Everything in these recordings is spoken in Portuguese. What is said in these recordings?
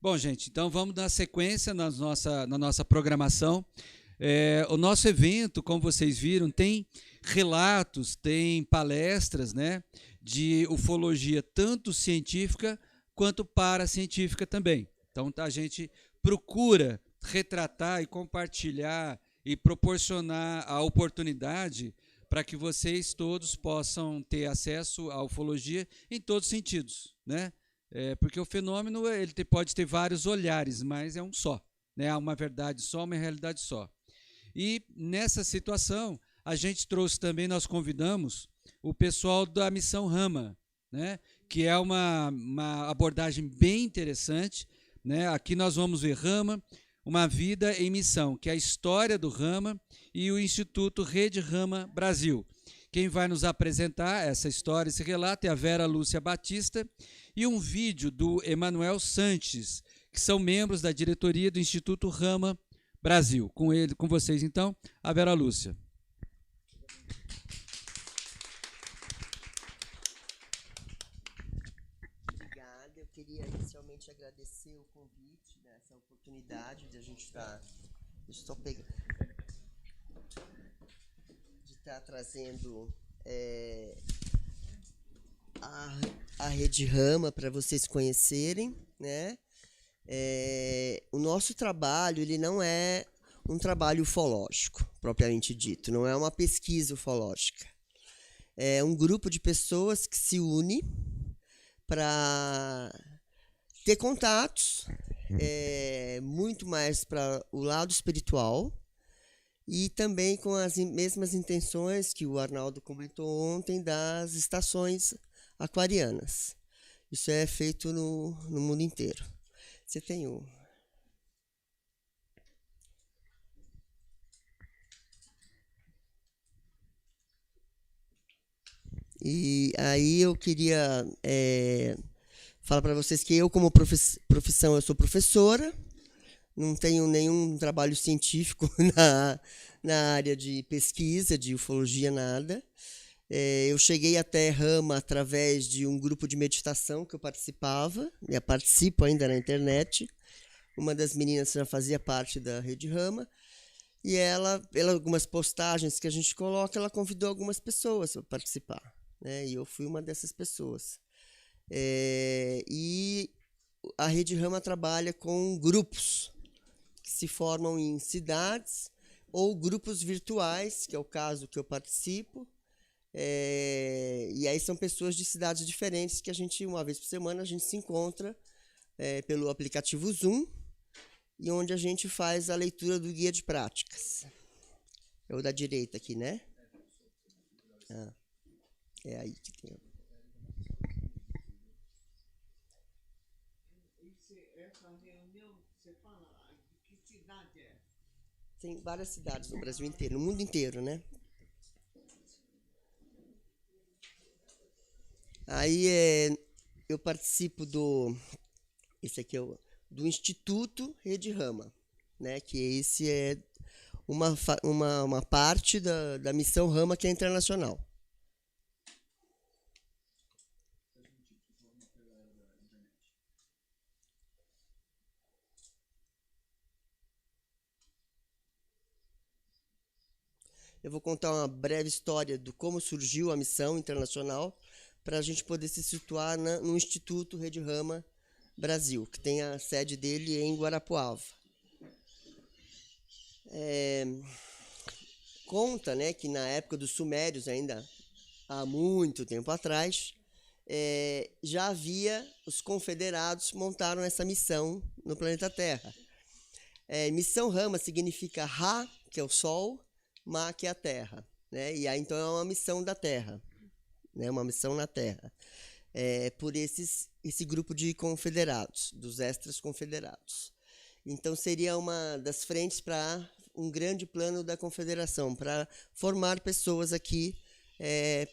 Bom, gente, então vamos dar sequência na nossa programação. O nosso evento, como vocês viram, tem relatos, tem palestras, né, de ufologia tanto científica quanto paracientífica também. Então, a gente procura retratar e compartilhar e proporcionar a oportunidade para que vocês todos possam ter acesso à ufologia em todos os sentidos, né? Porque o fenômeno pode ter vários olhares, mas é um só, né? Há uma verdade só, uma realidade só. E nessa situação, a gente trouxe também, nós convidamos o pessoal da Missão Rama, né? Que é uma abordagem bem interessante, né? Aqui nós vamos ver Rama, uma vida em missão, que é a história do Rama e o Instituto Rede Rama Brasil. Quem vai nos apresentar essa história, esse relato, é a Vera Lúcia Batista e um vídeo do Emanuel Sanches, que são membros da diretoria do Instituto Rama Brasil. Com vocês, então, a Vera Lúcia. Obrigada. Eu queria inicialmente agradecer o convite, né, essa oportunidade de a gente estar. Deixa eu só pegar. De estar trazendo a Rede Rama para vocês conhecerem, né? O nosso trabalho, ele não é um trabalho ufológico, propriamente dito, não é uma pesquisa ufológica. É um grupo de pessoas que se une para ter contatos, muito mais para o lado espiritual, e também com as mesmas intenções que o Arnaldo comentou ontem das estações aquarianas. Isso é feito no mundo inteiro. Você tem um. E aí eu queria falar para vocês que eu, como profissão, eu sou professora, não tenho nenhum trabalho científico na área de pesquisa, de ufologia, nada. Eu cheguei até Rama através de um grupo de meditação que eu participava, e participo ainda na internet. Uma das meninas já fazia parte da Rede Rama, e ela, pelas algumas postagens que a gente coloca, ela convidou algumas pessoas para participar, né? E eu fui uma dessas pessoas. E a Rede Rama trabalha com grupos que se formam em cidades ou grupos virtuais, que é o caso que eu participo. E aí são pessoas de cidades diferentes que a gente, uma vez por semana, a gente se encontra pelo aplicativo Zoom, e onde a gente faz a leitura do guia de práticas. É o da direita aqui, né? É aí que tem. Essa reunião, você fala de que cidade é? Tem várias cidades no Brasil inteiro, no mundo inteiro, né? Aí eu participo esse aqui do Instituto Rede Rama, né? Que esse é uma parte da missão Rama, que é internacional. Eu vou contar uma breve história de como surgiu a missão internacional, para a gente poder se situar no Instituto Rede Rama Brasil, que tem a sede dele em Guarapuava. Conta, né, que na época dos Sumérios, ainda há muito tempo atrás, já havia os confederados montaram essa missão no planeta Terra. Missão Rama significa Ra, que é o Sol, Ma, que é a Terra, né? E aí então é uma missão da Terra, né? Uma missão na Terra, por esse grupo de confederados, dos extras confederados. Então seria uma das frentes para um grande plano da confederação, para formar pessoas aqui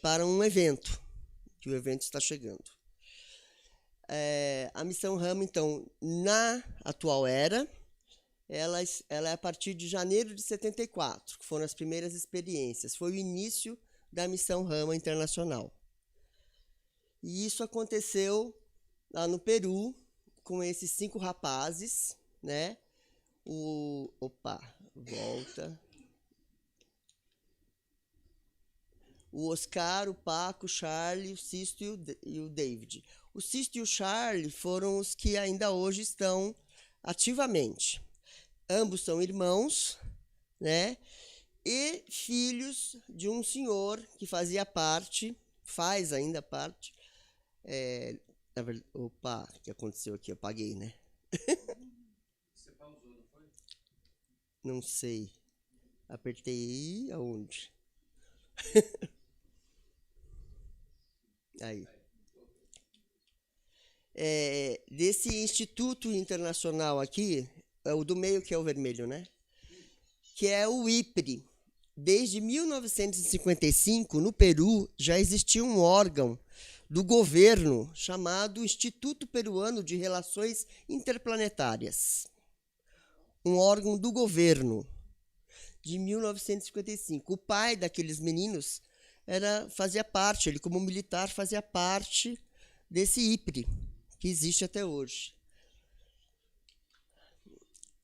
para um evento, que o evento está chegando. A missão Rama, então, na atual era, ela é a partir de janeiro de 74, que foram as primeiras experiências. Foi o início da missão Rama Internacional. E isso aconteceu lá no Peru, com esses 5 rapazes, né? Volta. O Oscar, o Paco, o Charlie, o Sisto e o David. O Sisto e o Charlie foram os que ainda hoje estão ativamente. Ambos são irmãos, né? E filhos de um senhor que faz ainda parte. Opa, o que aconteceu aqui? Eu apaguei, né? Você pausou, não foi? Não sei. Apertei aonde? Aí. Desse instituto internacional aqui, é o do meio que é o vermelho, né? Que é o IPRE. Desde 1955, no Peru, já existia um órgão do governo chamado Instituto Peruano de Relações Interplanetárias. Um órgão do governo de 1955. O pai daqueles meninos fazia parte, ele como militar fazia parte desse IPRE, que existe até hoje.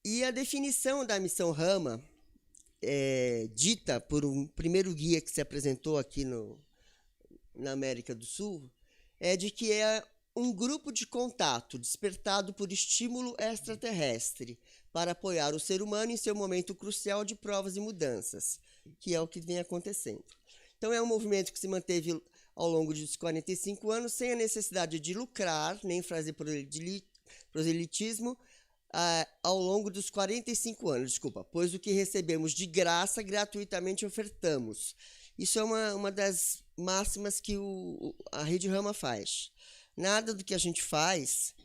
E a definição da missão Rama, dita por um primeiro guia que se apresentou aqui na América do Sul, é de que é um grupo de contato despertado por estímulo extraterrestre para apoiar o ser humano em seu momento crucial de provas e mudanças, que é o que vem acontecendo. Então, é um movimento que se manteve ao longo dos 45 anos, sem a necessidade de lucrar, nem fazer proselitismo, ao longo dos 45 anos, pois o que recebemos de graça, gratuitamente ofertamos. Isso é uma das máximas que a Rede Rama faz. Nada do que a gente faz,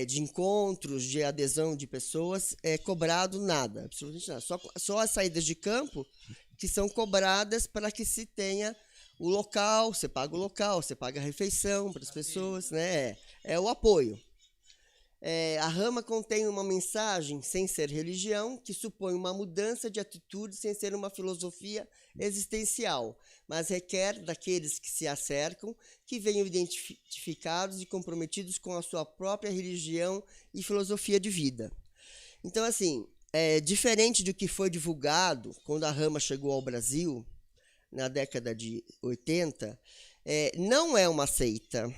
de encontros, de adesão de pessoas, é cobrado nada, absolutamente nada. Só as saídas de campo que são cobradas para que se tenha o local, você paga o local, você paga a refeição para as pessoas, né? É o apoio. A Rama contém uma mensagem, sem ser religião, que supõe uma mudança de atitude sem ser uma filosofia existencial, mas requer daqueles que se acercam que venham identificados e comprometidos com a sua própria religião e filosofia de vida. Então, assim, diferente do que foi divulgado quando a Rama chegou ao Brasil, na década de 80, não é uma seita.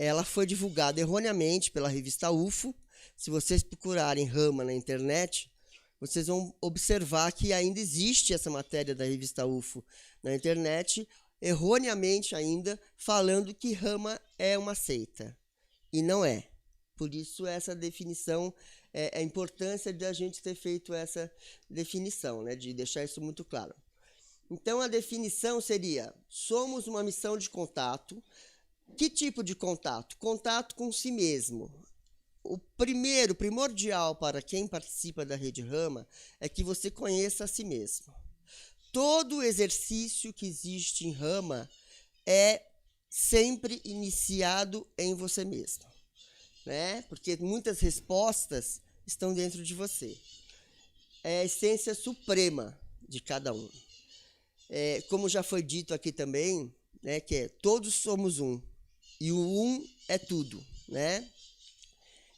Ela foi divulgada erroneamente pela revista UFO. Se vocês procurarem Rama na internet, vocês vão observar que ainda existe essa matéria da revista UFO na internet, erroneamente ainda, falando que Rama é uma seita. E não é. Por isso, essa definição, a importância de a gente ter feito essa definição, né, de deixar isso muito claro. Então, a definição seria: somos uma missão de contato. Que tipo de contato? Contato com si mesmo. O primordial para quem participa da Rede Rama é que você conheça a si mesmo. Todo exercício que existe em Rama é sempre iniciado em você mesmo, né? Porque muitas respostas estão dentro de você. É a essência suprema de cada um. Como já foi dito aqui também, né, que todos somos um. E o um é tudo, né?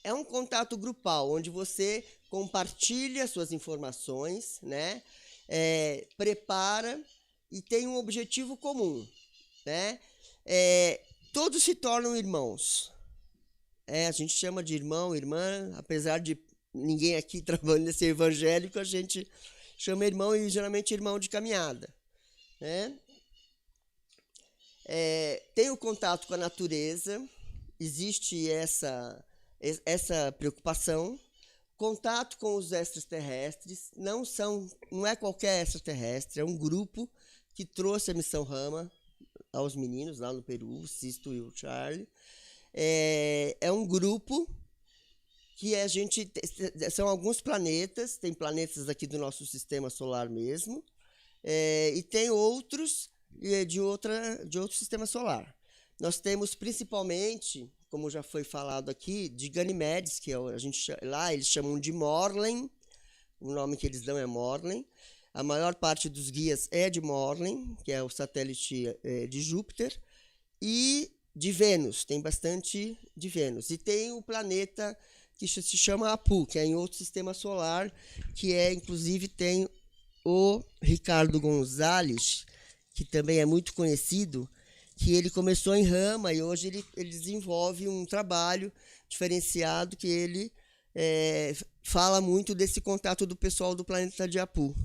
É um contato grupal, onde você compartilha suas informações, né? Prepara e tem um objetivo comum, né? Todos se tornam irmãos. A gente chama de irmão, irmã, apesar de ninguém aqui trabalhando ser evangélico, a gente chama irmão e geralmente irmão de caminhada, né? Tem o contato com a natureza, existe essa preocupação. Contato com os extraterrestres, não é qualquer extraterrestre, é um grupo que trouxe a missão Rama aos meninos lá no Peru, o Sisto e o Charlie. É um grupo que são alguns planetas, tem planetas aqui do nosso sistema solar mesmo, e tem outros de outro sistema solar. Nós temos principalmente, como já foi falado aqui, de Ganimedes, que lá eles chamam de Morlen, o nome que eles dão é Morlen. A maior parte dos guias é de Morlen, que é o satélite de Júpiter, e de Vênus, tem bastante de Vênus. E tem o planeta que se chama Apu, que é em outro sistema solar, que inclusive tem o Ricardo Gonzalez, que também é muito conhecido, que ele começou em Rama e hoje ele desenvolve um trabalho diferenciado que ele fala muito desse contato do pessoal do planeta de Apu.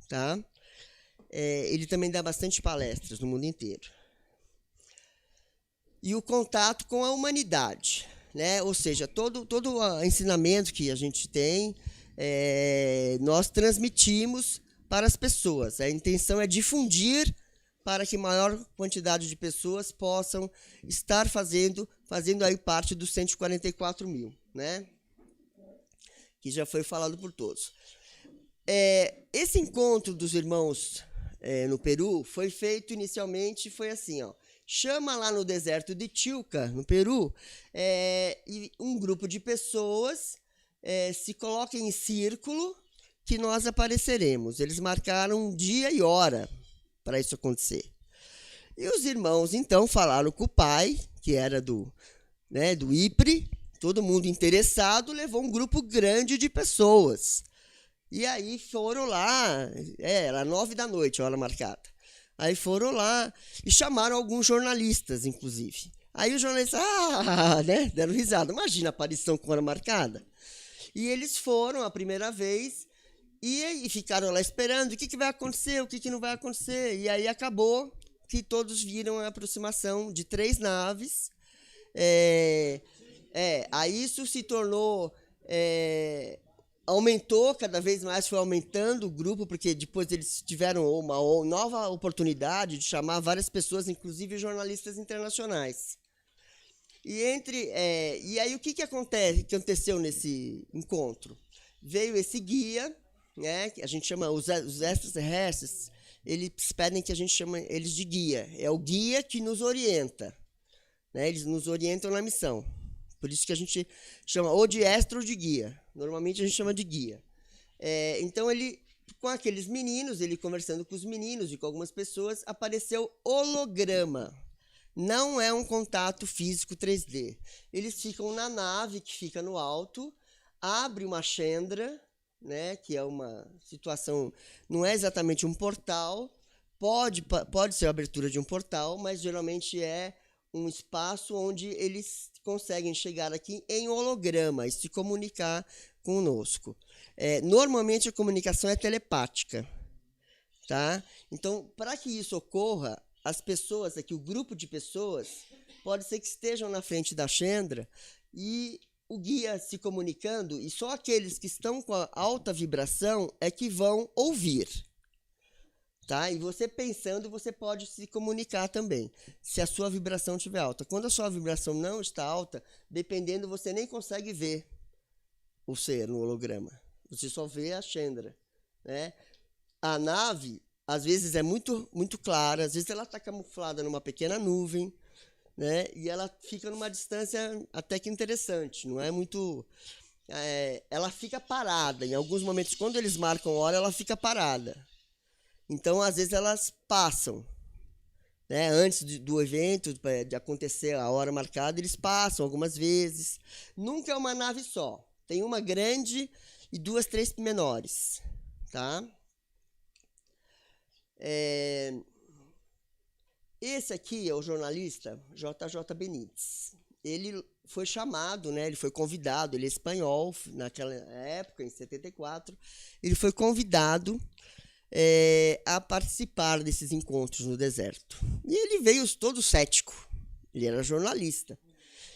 Tá? Ele também dá bastante palestras no mundo inteiro. E o contato com a humanidade, né? Ou seja, todo o ensinamento que a gente tem, nós transmitimos para as pessoas. A intenção é difundir para que maior quantidade de pessoas possam estar fazendo aí parte dos 144 mil, né? Que já foi falado por todos. Esse encontro dos irmãos no Peru foi feito inicialmente, foi assim, ó. Chama lá no deserto de Chilca, no Peru, e um grupo de pessoas se coloca em círculo que nós apareceremos. Eles marcaram dia e hora para isso acontecer. E os irmãos, então, falaram com o pai, que era do IPRE, todo mundo interessado, levou um grupo grande de pessoas. E aí foram lá, era 9h, a hora marcada. Aí foram lá e chamaram alguns jornalistas, inclusive. Aí os jornalistas, né, deram risada. Imagina a aparição com hora marcada. E eles foram a primeira vez e ficaram lá esperando o que vai acontecer, o que não vai acontecer. E aí acabou que todos viram a aproximação de 3 naves. Aí isso se tornou... aumentou cada vez mais, foi aumentando o grupo, porque depois eles tiveram uma nova oportunidade de chamar várias pessoas, inclusive jornalistas internacionais. E aí o que aconteceu nesse encontro? Veio esse guia, né, que a gente chama os extraterrestres, eles pedem que a gente chame eles de guia. É o guia que nos orienta, né, eles nos orientam na missão. Por isso que a gente chama ou de extra ou de guia. Normalmente a gente chama de guia. Então, ele, com aqueles meninos, ele conversando com os meninos e com algumas pessoas, apareceu holograma. Não é um contato físico 3D. Eles ficam na nave que fica no alto, abre uma chandra, né, que é uma situação, não é exatamente um portal, pode ser a abertura de um portal, mas geralmente é um espaço onde eles conseguem chegar aqui em holograma e se comunicar conosco. Normalmente a comunicação é telepática, tá? Então, para que isso ocorra, as pessoas aqui, o grupo de pessoas, pode ser que estejam na frente da Chandra e o guia se comunicando, e só aqueles que estão com a alta vibração é que vão ouvir. Tá? E você pensando, você pode se comunicar também, se a sua vibração estiver alta. Quando a sua vibração não está alta, dependendo, você nem consegue ver o ser no holograma. Você só vê a Chandra, né? A nave, às vezes, é muito, muito clara, às vezes ela está camuflada numa pequena nuvem, né? E ela fica numa distância até que interessante, não é muito... ela fica parada, em alguns momentos, quando eles marcam hora, ela fica parada. Então, às vezes, elas passam, né? Antes do evento, de acontecer a hora marcada, eles passam algumas vezes. Nunca é uma nave só. Tem uma grande e 2, 3 menores. Tá? Esse aqui é o jornalista JJ Benítez. Ele foi chamado, né? Ele foi convidado, ele é espanhol, naquela época, em 74. Ele foi convidado... a participar desses encontros no deserto. E ele veio todo cético. Ele era jornalista.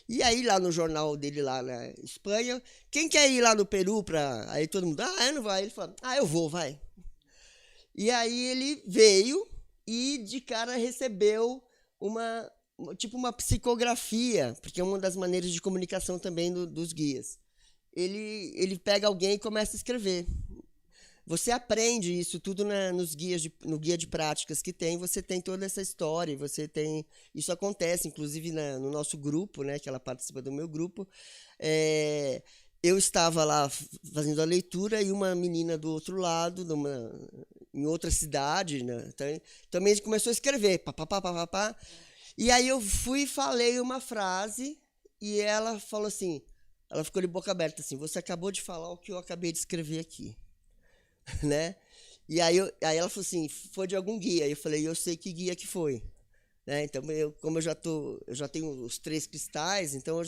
E aí, lá no jornal dele, lá na Espanha, quem quer ir lá no Peru para... Aí todo mundo, eu não vai. Ele falou, eu vou, vai. E aí ele veio e de cara recebeu uma psicografia, porque é uma das maneiras de comunicação também dos guias. Ele pega alguém e começa a escrever. Você aprende isso tudo no guia de práticas que tem, você tem toda essa história, isso acontece, inclusive no nosso grupo, né, que ela participa do meu grupo. Eu estava lá fazendo a leitura e uma menina do outro lado, em outra cidade, né, também começou a escrever, E aí eu fui e falei uma frase e ela falou assim, ela ficou de boca aberta assim, você acabou de falar o que eu acabei de escrever aqui, né? E aí ela falou assim, foi de algum guia. Eu falei, eu sei que guia que foi. Né? Então, como eu já tenho os 3 cristais, então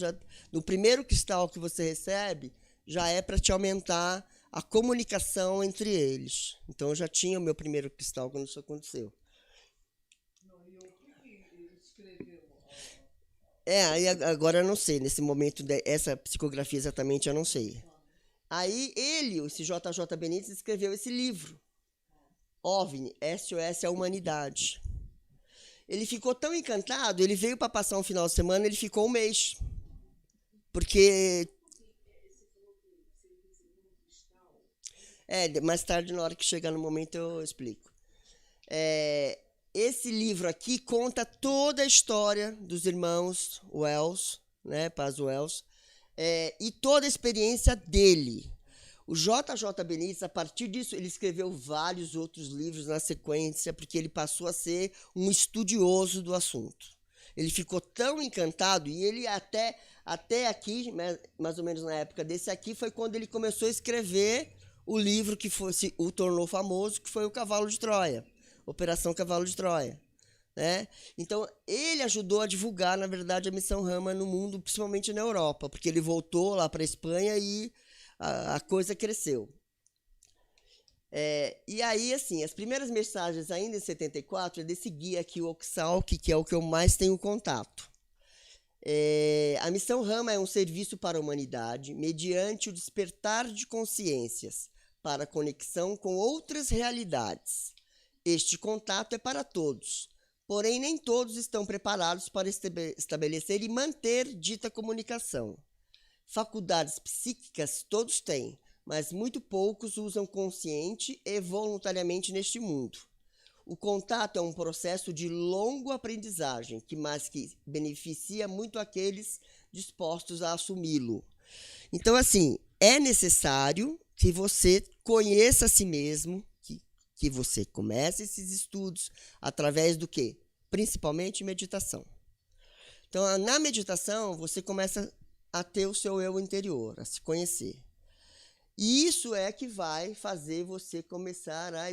no primeiro cristal que você recebe, já é para te aumentar a comunicação entre eles. Então, eu já tinha o meu primeiro cristal quando isso aconteceu. Não, e o que escreveu? Aí agora eu não sei, nesse momento, essa psicografia exatamente eu não sei. Aí esse JJ Benítez, escreveu esse livro, OVNI, SOS à Humanidade. Ele ficou tão encantado, ele veio para passar um final de semana, ele ficou um mês. Porque... mais tarde, na hora que chegar no momento, eu explico. Esse livro aqui conta toda a história dos irmãos Wells, né, Paz Wells, e toda a experiência dele. O JJ Benítez, a partir disso, ele escreveu vários outros livros na sequência, porque ele passou a ser um estudioso do assunto. Ele ficou tão encantado, e ele até aqui, mais ou menos na época desse aqui, foi quando ele começou a escrever o livro que o tornou famoso, que foi o Cavalo de Troia, Operação Cavalo de Troia. Né? Então, ele ajudou a divulgar, na verdade, a Missão Rama no mundo, principalmente na Europa, porque ele voltou lá para a Espanha e a coisa cresceu. E aí, assim, as primeiras mensagens ainda em 74 é desse guia aqui, o Oxalc, que é o que eu mais tenho contato. A Missão Rama é um serviço para a humanidade mediante o despertar de consciências para a conexão com outras realidades. Este contato é para todos, porém nem todos estão preparados para estabelecer e manter dita comunicação. Faculdades psíquicas todos têm, mas muito poucos usam consciente e voluntariamente neste mundo. O contato é um processo de longa aprendizagem, que beneficia muito aqueles dispostos a assumi-lo. Então, assim, é necessário que você conheça a si mesmo, que você comece esses estudos através do quê? Principalmente meditação. Então, na meditação, você começa a ter o seu eu interior, a se conhecer. E isso é que vai fazer você começar a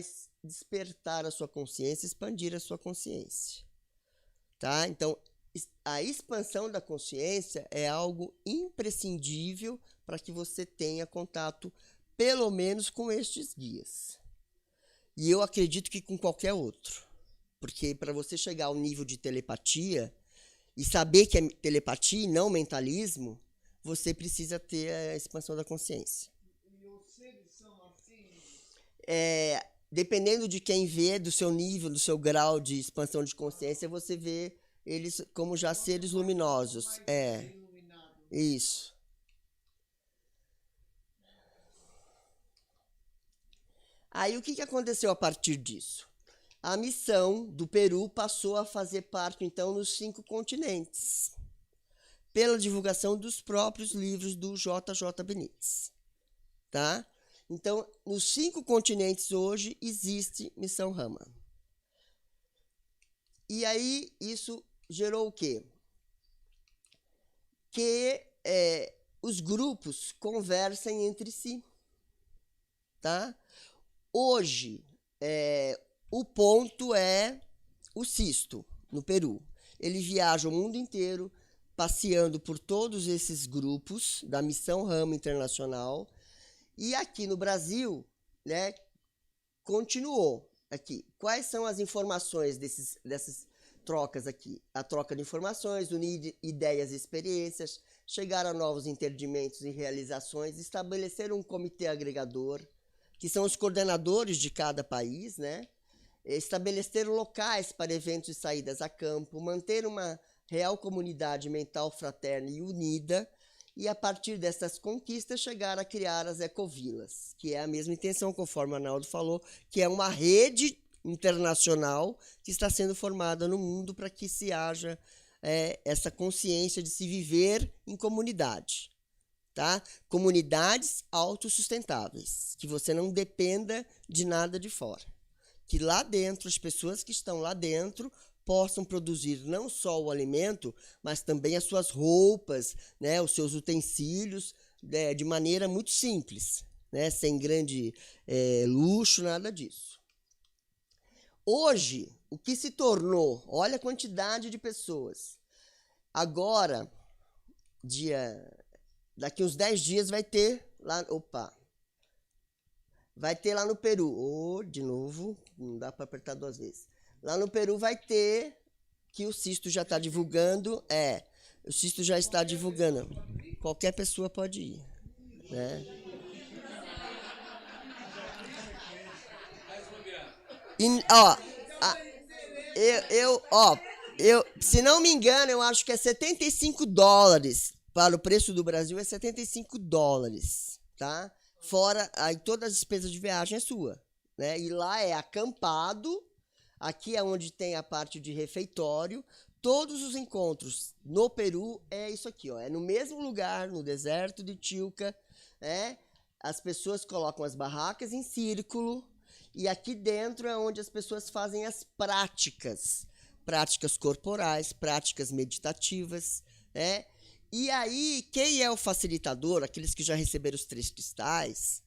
despertar a sua consciência, expandir a sua consciência. Tá? Então, a expansão da consciência é algo imprescindível para que você tenha contato, pelo menos, com estes guias. E eu acredito que com qualquer outro. Porque para você chegar ao nível de telepatia e saber que é telepatia e não mentalismo, você precisa ter a expansão da consciência. E os seres são assim? Dependendo de quem vê, do seu nível, do seu grau de expansão de consciência, você vê eles como já seres luminosos. Isso. Aí o que aconteceu a partir disso? A missão do Peru passou a fazer parte, então, nos 5 continentes, pela divulgação dos próprios livros do JJ Benítez. Tá? Então, nos 5 continentes hoje existe Missão Rama. E aí, isso gerou o quê? Que os grupos conversem entre si. Tá? Hoje, o ponto é o Sisto, no Peru. Ele viaja o mundo inteiro, passeando por todos esses grupos da Missão Rama Internacional. E aqui no Brasil, né, continuou aqui. Quais são as informações dessas trocas aqui? A troca de informações, unir ideias e experiências, chegar a novos entendimentos e realizações, estabelecer um comitê agregador, que são os coordenadores de cada país, né? Estabelecer locais para eventos e saídas a campo, manter uma real comunidade mental fraterna e unida, e a partir dessas conquistas chegar a criar as ecovilas, que é a mesma intenção, conforme o Arnaldo falou, que é uma rede internacional que está sendo formada no mundo para que se haja essa consciência de se viver em comunidade. Tá? Comunidades autossustentáveis, que você não dependa de nada de fora. Que lá dentro, as pessoas que estão lá dentro possam produzir não só o alimento, mas também as suas roupas, né, os seus utensílios, de maneira muito simples, né, sem grande luxo, nada disso. Hoje, o que se tornou, olha a quantidade de pessoas. Agora, daqui uns 10 dias vai ter lá, vai ter lá no Peru, de novo, não dá para apertar 2 vezes. Lá no Peru vai ter, que o Sisto já está divulgando, o Sisto já está divulgando. Qualquer pessoa pode ir, né? E, se não me engano, eu acho que é $75. Para o preço do Brasil é $75, tá? Fora, aí todas as despesas de viagem é sua, né? E lá é acampado, aqui é onde tem a parte de refeitório. Todos os encontros no Peru é isso aqui, ó, é no mesmo lugar, no deserto de Chilca, né? As pessoas colocam as barracas em círculo e aqui dentro é onde as pessoas fazem as práticas corporais, práticas meditativas, né? E aí, quem é o facilitador, aqueles que já receberam os 3 cristais,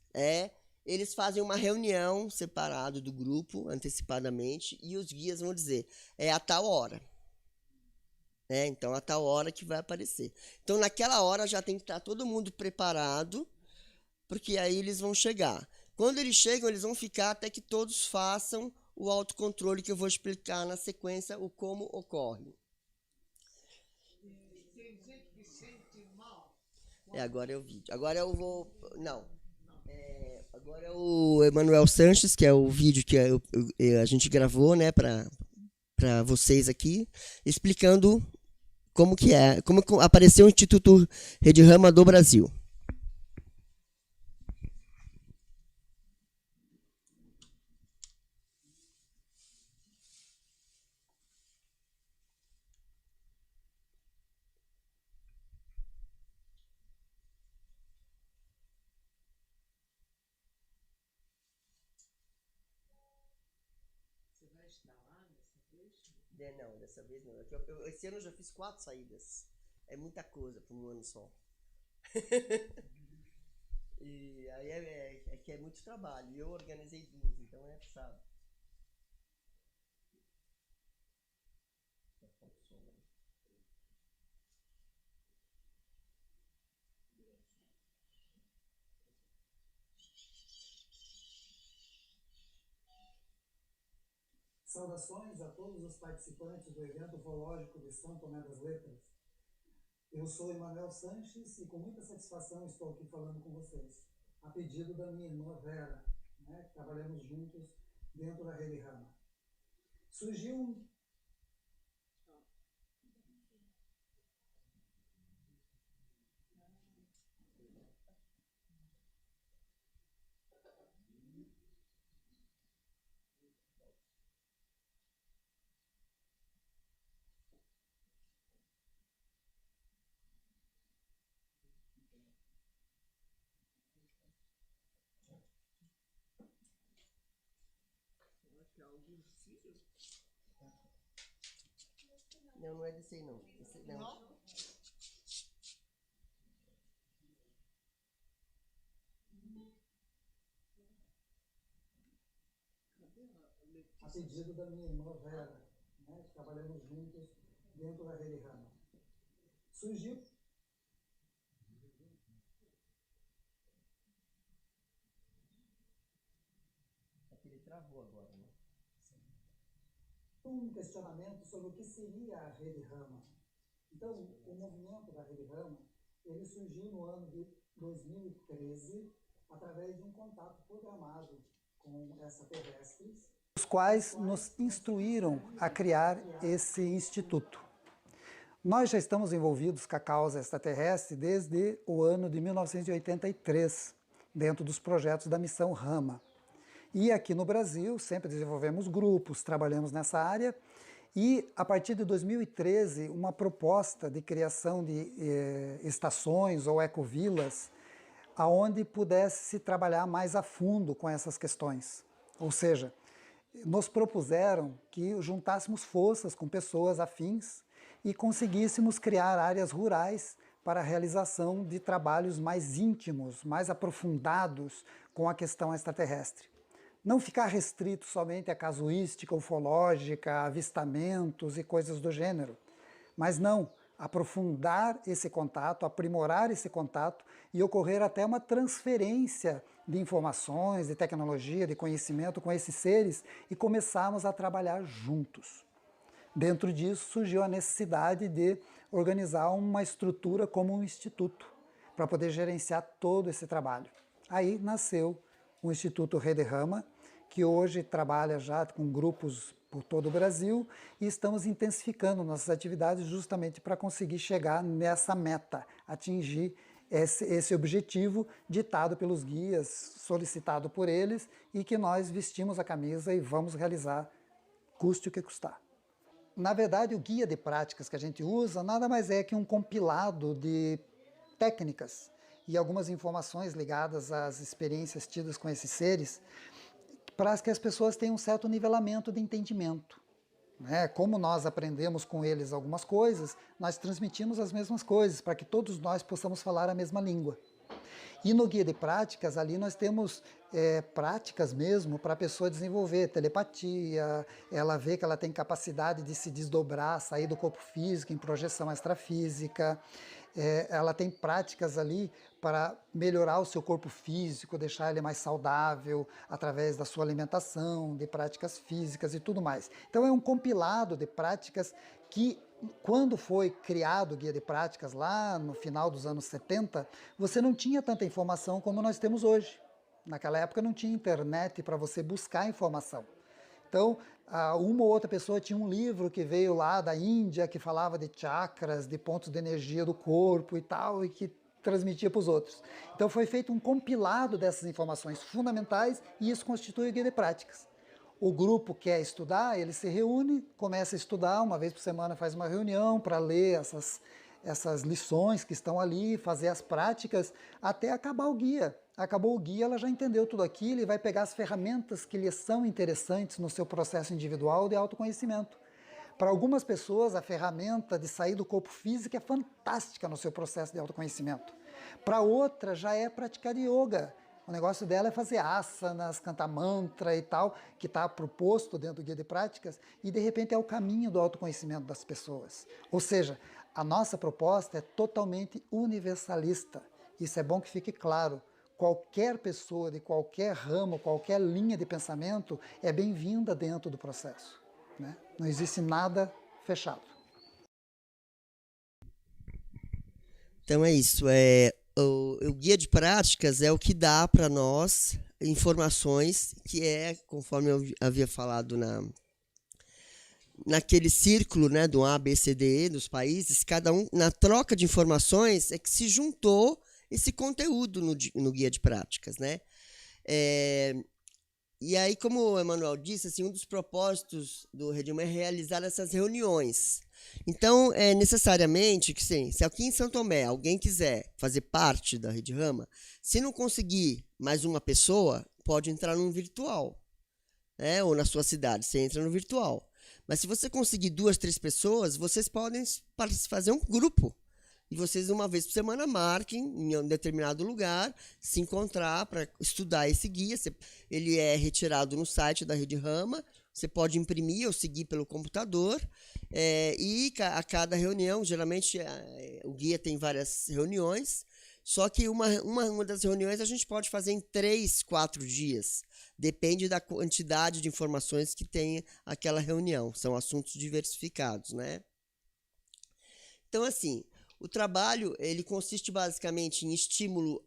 eles fazem uma reunião separado do grupo, antecipadamente, e os guias vão dizer, é a tal hora. Então, a tal hora que vai aparecer. Então, naquela hora já tem que estar todo mundo preparado, porque aí eles vão chegar. Quando eles chegam, eles vão ficar até que todos façam o autocontrole, que eu vou explicar na sequência o como ocorre. Agora é o vídeo. Agora eu vou... Não. Agora é o Emanuel Sanches, que é o vídeo que a gente gravou, né, para vocês aqui, explicando como apareceu o Instituto Rede Rama do Brasil. Não, dessa vez não. Esse ano eu já fiz 4 saídas. É muita coisa para um ano só. E aí é que é muito trabalho. E eu organizei 2, então é puxado. Saudações a todos os participantes do evento ufológico de São Tomé das Letras. Eu sou Emanuel Sanches e com muita satisfação estou aqui falando com vocês, a pedido da minha irmã Vera, né, que trabalhamos juntos dentro da Rede Rama. Surgiu Não, não é desse aí não. Não. a pedido da minha irmã Vera, né, que trabalhamos juntos dentro da Rede Rama. Surgiu Ele travou agora, né? um questionamento sobre o que seria a Rede Rama. Então, o movimento da Rede Rama, ele surgiu no ano de 2013, através de um contato programado com extraterrestres, os quais nos instruíram a criar esse instituto. Nós já estamos envolvidos com a causa extraterrestre desde o ano de 1983, dentro dos projetos da Missão Rama. E aqui no Brasil, sempre desenvolvemos grupos, trabalhamos nessa área, e a partir de 2013, uma proposta de criação de estações ou ecovilas, aonde pudesse se trabalhar mais a fundo com essas questões. Ou seja, nos propuseram que juntássemos forças com pessoas afins e conseguíssemos criar áreas rurais para a realização de trabalhos mais íntimos, mais aprofundados com a questão extraterrestre. Não ficar restrito somente à casuística ufológica, avistamentos e coisas do gênero, mas não, aprofundar esse contato, aprimorar esse contato e ocorrer até uma transferência de informações, de tecnologia, de conhecimento com esses seres e começarmos a trabalhar juntos. Dentro disso surgiu a necessidade de organizar uma estrutura como um instituto para poder gerenciar todo esse trabalho. Aí nasceu o Instituto Rede Rama, que hoje trabalha já com grupos por todo o Brasil e estamos intensificando nossas atividades justamente para conseguir chegar nessa meta, atingir esse objetivo ditado pelos guias, solicitado por eles e que nós vestimos a camisa e vamos realizar, custe o que custar. Na verdade, o guia de práticas que a gente usa nada mais é que um compilado de técnicas e algumas informações ligadas às experiências tidas com esses seres para que as pessoas tenham um certo nivelamento de entendimento. Como nós aprendemos com eles algumas coisas, nós transmitimos as mesmas coisas para que todos nós possamos falar a mesma língua. E no guia de práticas, ali nós temos práticas mesmo para a pessoa desenvolver telepatia, ela vê que ela tem capacidade de se desdobrar, sair do corpo físico em projeção extrafísica, ela tem práticas ali para melhorar o seu corpo físico, deixar ele mais saudável através da sua alimentação, de práticas físicas e tudo mais. Então é um compilado de práticas que, quando foi criado o guia de práticas lá no final dos anos 70, você não tinha tanta informação como nós temos hoje. Naquela época não tinha internet para você buscar informação. Então, uma ou outra pessoa tinha um livro que veio lá da Índia, que falava de chakras, de pontos de energia do corpo e tal, e que transmitia para os outros. Então foi feito um compilado dessas informações fundamentais e isso constitui o guia de práticas. O grupo quer estudar, ele se reúne, começa a estudar, uma vez por semana faz uma reunião para ler essas lições que estão ali, fazer as práticas, até acabar o guia. Acabou o guia, ela já entendeu tudo aquilo e vai pegar as ferramentas que lhe são interessantes no seu processo individual de autoconhecimento. Para algumas pessoas, a ferramenta de sair do corpo físico é fantástica no seu processo de autoconhecimento. Para outra, já é praticar yoga. O negócio dela é fazer asanas, cantar mantra e tal, que está proposto dentro do guia de práticas, e de repente é o caminho do autoconhecimento das pessoas. Ou seja, a nossa proposta é totalmente universalista. Isso é bom que fique claro. Qualquer pessoa de qualquer ramo, qualquer linha de pensamento é bem-vinda dentro do processo. Não existe nada fechado. Então é isso. O guia de práticas é o que dá para nós informações que conforme eu havia falado naquele círculo, do A, B, C, D, E, dos países, cada um, na troca de informações, é que se juntou esse conteúdo no guia de práticas, E aí, como o Emanuel disse, assim, um dos propósitos do Rede Rama é realizar essas reuniões. Então, necessariamente, que se aqui em São Tomé alguém quiser fazer parte da Rede Rama, se não conseguir mais uma pessoa, pode entrar num virtual. Ou na sua cidade, você entra no virtual. Mas se você conseguir 2, 3 pessoas, vocês podem fazer um grupo. E vocês, uma vez por semana, marquem em um determinado lugar, se encontrar para estudar esse guia. Ele é retirado no site da Rede Rama, você pode imprimir ou seguir pelo computador. E a cada reunião, geralmente o guia tem várias reuniões, só que uma das reuniões a gente pode fazer em 3, 4 dias. Depende da quantidade de informações que tem aquela reunião. São assuntos diversificados, Então, assim, o trabalho ele consiste basicamente em estímulo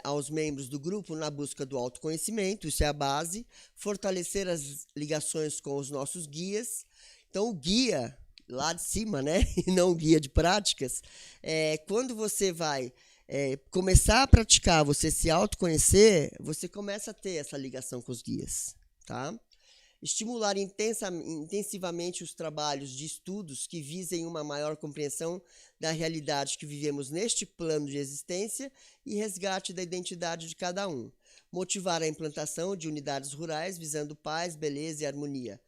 aos membros do grupo na busca do autoconhecimento, isso é a base, fortalecer as ligações com os nossos guias. Então, o guia, lá de cima, e não o guia de práticas, quando você vai começar a praticar, você se autoconhecer, você começa a ter essa ligação com os guias, tá? Estimular intensivamente os trabalhos de estudos que visem uma maior compreensão da realidade que vivemos neste plano de existência e resgate da identidade de cada um. motivar a implantação de unidades rurais visando paz, beleza e harmonia.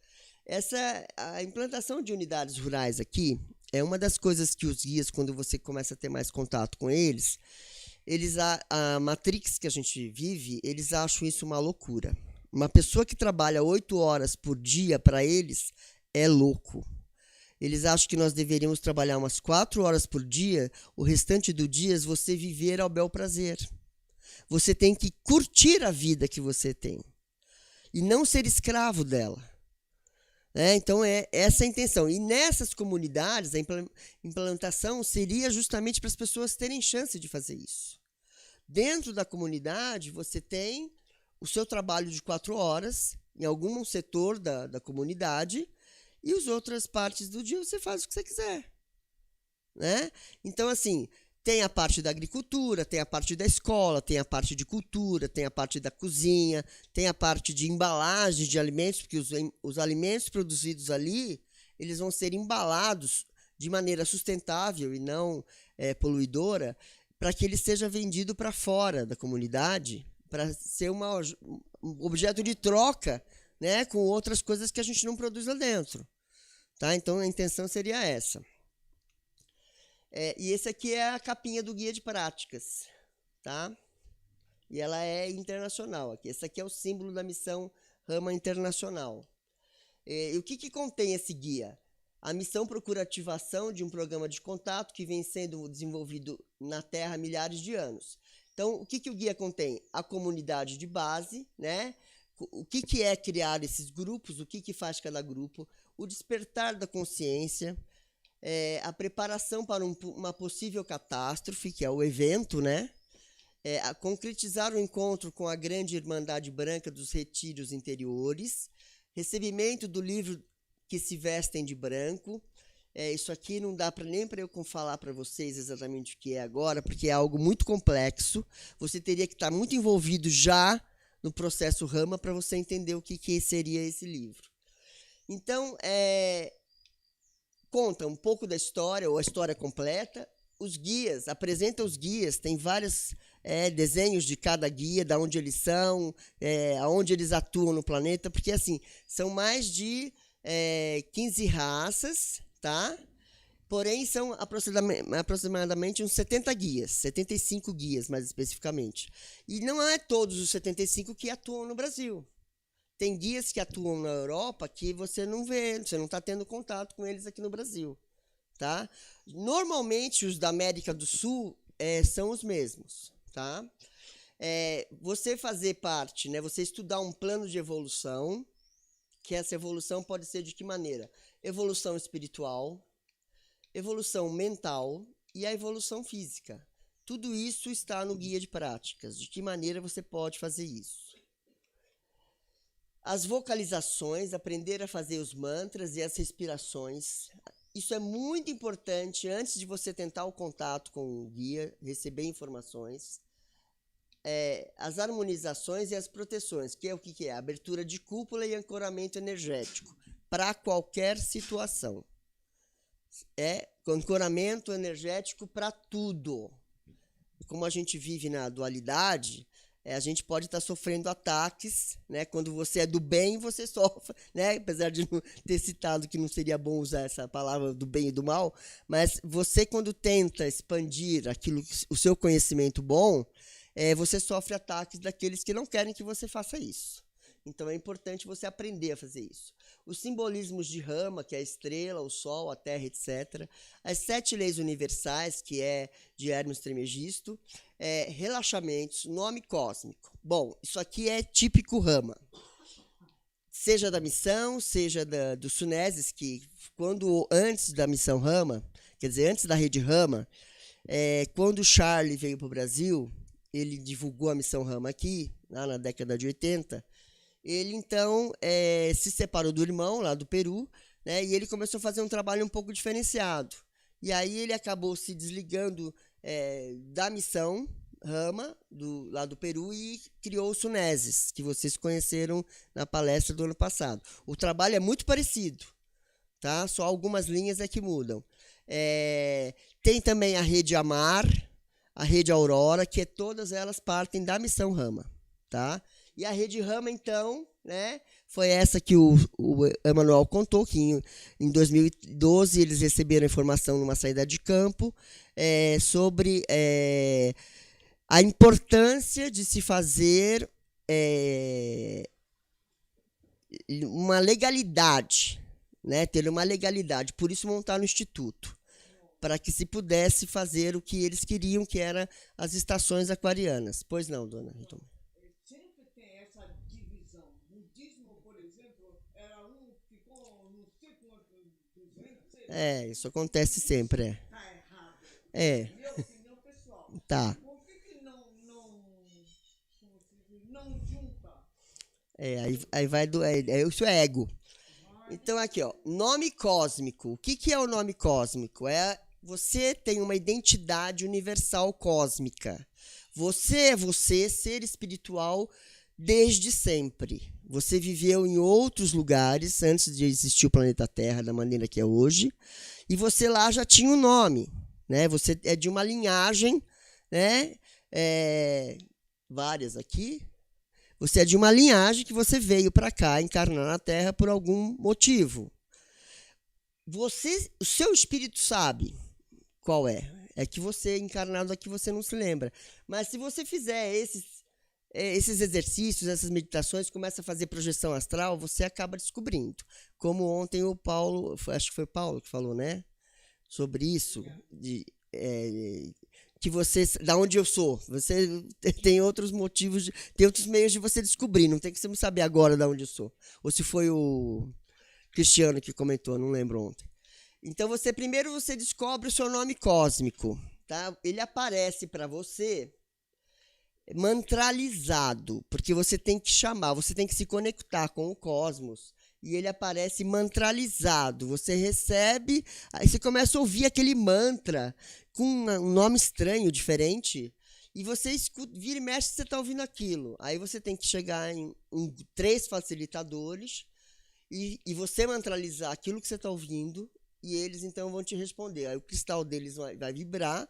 A implantação de unidades rurais aqui é uma das coisas que os guias, quando você começa a ter mais contato com eles, a Matrix que a gente vive, eles acham isso uma loucura. Uma pessoa que trabalha 8 horas por dia, para eles, é louco. Eles acham que nós deveríamos trabalhar umas 4 horas por dia, o restante do dia você viver ao bel prazer. Você tem que curtir a vida que você tem e não ser escravo dela. Então, é essa a intenção. E nessas comunidades, a implantação seria justamente para as pessoas terem chance de fazer isso. Dentro da comunidade, você tem o seu trabalho de 4 horas, em algum setor da comunidade, e as outras partes do dia você faz o que você quiser. Né? Então, assim, tem a parte da agricultura, tem a parte da escola, tem a parte de cultura, tem a parte da cozinha, tem a parte de embalagem de alimentos, porque os alimentos produzidos ali, eles vão ser embalados de maneira sustentável e não poluidora, para que ele seja vendido para fora da comunidade, para ser um objeto de troca, né, com outras coisas que a gente não produz lá dentro. Tá? Então, a intenção seria essa. E esse aqui é a capinha do Guia de Práticas, tá? E ela é internacional. Esse aqui é o símbolo da missão Rama Internacional. E o que contém esse guia? A missão procura ativação de um programa de contato que vem sendo desenvolvido na Terra há milhares de anos. Então, o que o guia contém? A comunidade de base, né? O que é criar esses grupos, o que faz cada grupo, o despertar da consciência, a preparação para uma possível catástrofe, que é o evento, né? A concretizar o encontro com a grande Irmandade Branca dos Retiros Interiores, recebimento do livro que se vestem de branco. Isso aqui não dá nem para eu falar para vocês exatamente o que é agora, porque é algo muito complexo. Você teria que estar muito envolvido já no processo Rama para você entender o que seria esse livro. Então, conta um pouco da história, ou a história completa. Os guias, apresenta os guias, tem vários desenhos de cada guia, de onde eles são, aonde eles atuam no planeta, porque assim, são mais de 15 raças, tá? Porém, são aproximadamente uns 70 guias, 75 guias, mais especificamente. E não é todos os 75 que atuam no Brasil. Tem guias que atuam na Europa que você não vê, você não está tendo contato com eles aqui no Brasil. Tá? Normalmente, os da América do Sul são os mesmos. Tá? Você fazer parte, né, você estudar um plano de evolução, que essa evolução pode ser de que maneira? Evolução espiritual, evolução mental e a evolução física. Tudo isso está no guia de práticas. De que maneira você pode fazer isso? As vocalizações, aprender a fazer os mantras e as respirações. Isso é muito importante antes de você tentar o contato com o guia, receber informações. As harmonizações e as proteções, que é o que é? A abertura de cúpula e ancoramento energético para qualquer situação. Ancoramento energético para tudo. Como a gente vive na dualidade, a gente pode estar sofrendo ataques, né? Quando você é do bem, você sofre, né? Apesar de não ter citado que não seria bom usar essa palavra do bem e do mal, mas você, quando tenta expandir o seu conhecimento bom, você sofre ataques daqueles que não querem que você faça isso. Então é importante você aprender a fazer isso. Os simbolismos de Rama, que é a estrela, o sol, a terra, etc. As 7 leis universais, que é de Hermes Trismegisto. Relaxamentos, nome cósmico. Bom, isso aqui é típico Rama. Seja da missão, seja dos Suneses, que antes da missão Rama, quer dizer, antes da rede Rama, quando o Charlie veio para o Brasil, ele divulgou a missão Rama aqui, lá na década de 80, ele, então, se separou do irmão, lá do Peru, né, e ele começou a fazer um trabalho um pouco diferenciado. E aí ele acabou se desligando da missão Rama, lá do Peru, e criou os Suneses, que vocês conheceram na palestra do ano passado. O trabalho é muito parecido, tá? Só algumas linhas que mudam. Tem também a rede Amar, a rede Aurora, que todas elas partem da missão Rama. tá? E a Rede Rama, então, né, foi essa que o Emanuel contou, que em 2012 eles receberam informação numa saída de campo sobre a importância de se fazer uma legalidade, né, ter uma legalidade. Por isso montaram o Instituto, para que se pudesse fazer o que eles queriam, que eram as estações aquarianas. Pois não, dona Rita? Sempre tem essa divisão. Budismo, por exemplo, era ficou não sei quantos, 200. Isso acontece sempre, Tá errado. É. Minha opinião pessoal. Tá. Por que não junta? Aí vai do... isso é ego. Então, aqui, ó, nome cósmico. O que é o nome cósmico? Você tem uma identidade universal cósmica. Você é você, ser espiritual, desde sempre. Você viveu em outros lugares antes de existir o planeta Terra da maneira que é hoje. E você lá já tinha um nome, né? Você é de uma linhagem, né? Várias aqui. Você é de uma linhagem que você veio para cá encarnar na Terra por algum motivo. O seu espírito sabe qual é. É que você, encarnado aqui, você não se lembra. Mas se você fizer esses exercícios, essas meditações, começa a fazer projeção astral, você acaba descobrindo. Como ontem o Paulo, acho que foi o Paulo que falou, né? Sobre isso, que você, da onde eu sou, você tem outros motivos, tem outros meios de você descobrir, não tem que você saber agora de onde eu sou. Ou se foi o Cristiano que comentou, não lembro ontem. Então, primeiro você descobre o seu nome cósmico, tá? Ele aparece para você mantralizado, porque você tem que chamar, você tem que se conectar com o cosmos, e ele aparece mantralizado. Você recebe, aí você começa a ouvir aquele mantra com um nome estranho, diferente, e você escuta, vira e mexe, você está ouvindo aquilo. Aí você tem que chegar em 3 facilitadores e você mantralizar aquilo que você está ouvindo, e eles então vão te responder. Aí o cristal deles vai vibrar,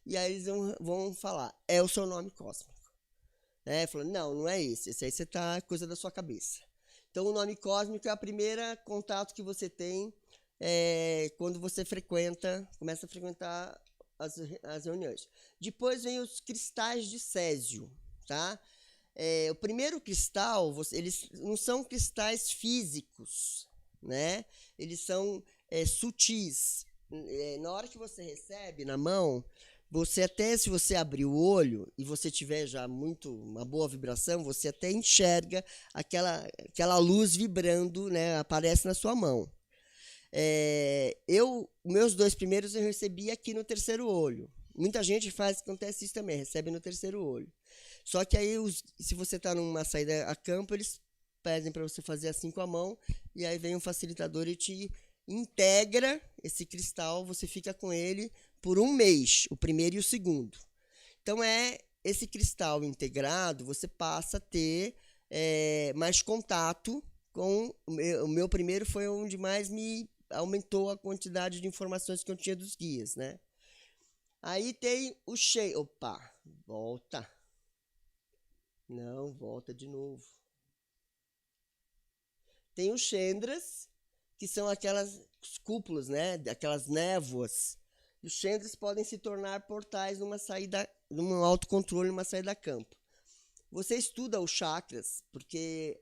e aí eles vão falar, é o seu nome cósmico. Falando, não é esse aí você tá coisa da sua cabeça. Então o nome cósmico é o primeiro contato que você tem quando você começa a frequentar as reuniões. Depois vem os cristais de Césio, tá? O primeiro cristal, eles não são cristais físicos, né? Eles são sutis. Na hora que você recebe na mão, você até, se você abrir o olho e você tiver já uma boa vibração, você até enxerga aquela luz vibrando, né? Aparece na sua mão. Meus 2 primeiros eu recebi aqui no terceiro olho. Muita gente acontece isso também, recebe no terceiro olho. Só que aí, se você está numa saída a campo, eles pedem para você fazer assim com a mão, e aí vem um facilitador e te integra esse cristal, você fica com ele por 1 mês, o primeiro e o segundo. Então, esse cristal integrado, você passa a ter mais contato com... O meu primeiro foi onde mais me aumentou a quantidade de informações que eu tinha dos guias, né? Aí tem o Opa, volta. Não, volta de novo. Tem os Chandras, que são aquelas cúpulas, né? Aquelas névoas. E os Chandras podem se tornar portais num autocontrole, numa saída a campo. Você estuda os chakras, porque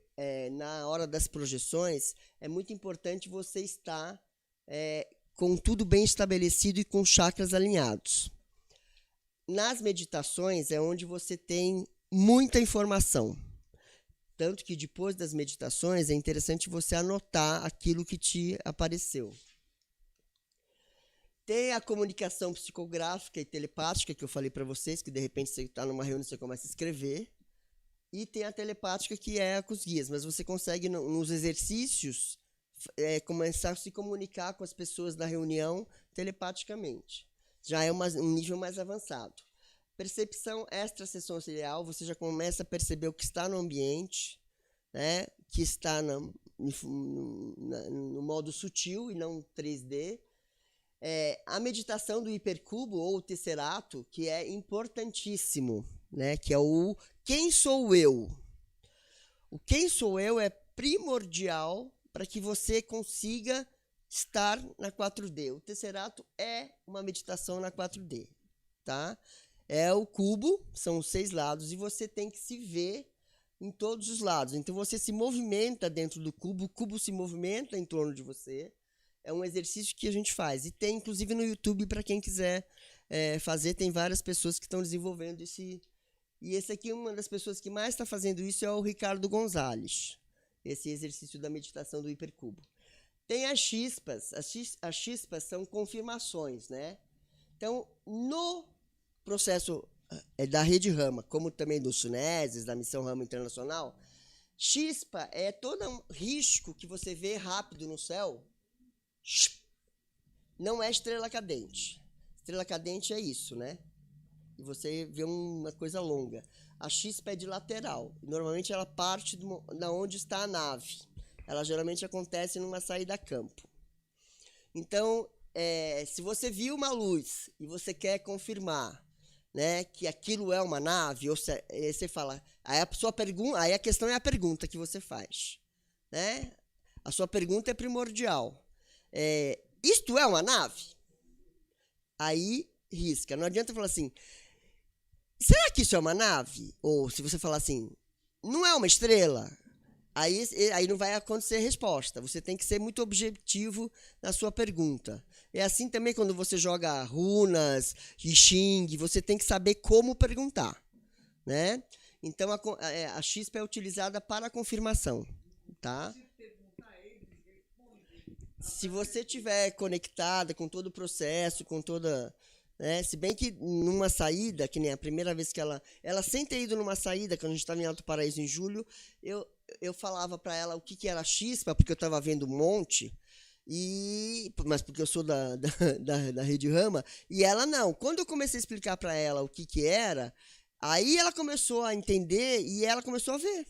na hora das projeções é muito importante você estar com tudo bem estabelecido e com os chakras alinhados. Nas meditações é onde você tem muita informação. Tanto que depois das meditações é interessante você anotar aquilo que te apareceu. Tem a comunicação psicográfica e telepática, que eu falei para vocês, que de repente você está numa reunião e você começa a escrever. E tem a telepática, que é com os guias. Mas você consegue, nos exercícios, começar a se comunicar com as pessoas da reunião telepaticamente. Já é um nível mais avançado. Percepção extrasensorial, você já começa a perceber o que está no ambiente, né? Que está no modo sutil e não 3D. A meditação do hipercubo ou o tesserato, que é importantíssimo, né? Que é o quem sou eu? O quem sou eu é primordial para que você consiga estar na 4D. O Tesserato é uma meditação na 4D, tá? É o cubo, são os 6 lados, e você tem que se ver em todos os lados. Então, você se movimenta dentro do cubo, o cubo se movimenta em torno de você. É um exercício que a gente faz. E tem, inclusive, no YouTube, para quem quiser fazer, tem várias pessoas que estão desenvolvendo esse. E esse aqui, uma das pessoas que mais está fazendo isso é o Ricardo Gonzalez. Esse exercício da meditação do hipercubo. Tem as chispas. As chispas são confirmações, né? Então, no processo da Rede Rama, como também dos Suneses, da Missão Rama Internacional, chispa é todo um risco que você vê rápido no céu. Não é estrela cadente. Estrela cadente é isso, né? E você vê uma coisa longa. A chispa é de lateral. Normalmente ela parte da onde está a nave. Ela geralmente acontece numa saída a campo. Então, se você viu uma luz e você quer confirmar, né, que aquilo é uma nave, ou você fala, aí a questão é a pergunta que você faz, né? A sua pergunta é primordial. Isto é uma nave? Aí risca. Não adianta falar assim, será que isso é uma nave? Ou se você falar assim, não é uma estrela? Aí não vai acontecer resposta. Você tem que ser muito objetivo na sua pergunta. É assim também quando você joga runas, I Ching, você tem que saber como perguntar, né? Então, a chispa é utilizada para a confirmação, tá? Se você estiver conectada com todo o processo, com toda... Né? Se bem que numa saída, que nem a primeira vez que ela sem ter ido numa saída, quando a gente estava em Alto Paraíso em julho, eu falava para ela o que era chispa, porque eu estava vendo um monte, mas porque eu sou da Rede Rama, e ela não. Quando eu comecei a explicar para ela o que era, aí ela começou a entender e ela começou a ver.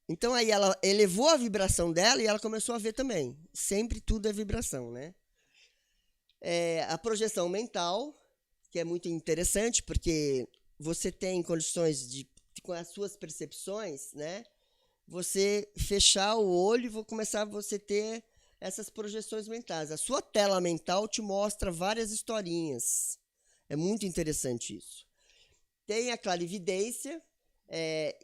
Então aí ela elevou a vibração dela e ela começou a ver também. Sempre tudo é vibração, né? A projeção mental, que é muito interessante, porque você tem condições de, com as suas percepções, né? Você fechar o olho e começar você ter essas projeções mentais. A sua tela mental te mostra várias historinhas. É muito interessante isso. Tem a clarividência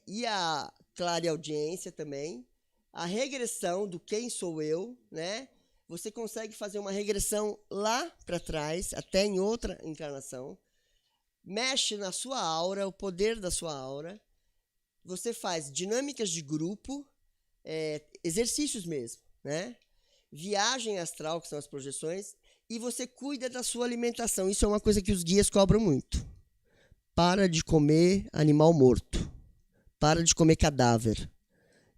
e a clareaudiência também. A regressão do quem sou eu, né? Você consegue fazer uma regressão lá para trás, até em outra encarnação. Mexe na sua aura, o poder da sua aura. Você faz dinâmicas de grupo, exercícios mesmo, né? Viagem astral, que são as projeções, e você cuida da sua alimentação. Isso é uma coisa que os guias cobram muito. Para de comer animal morto. Para de comer cadáver.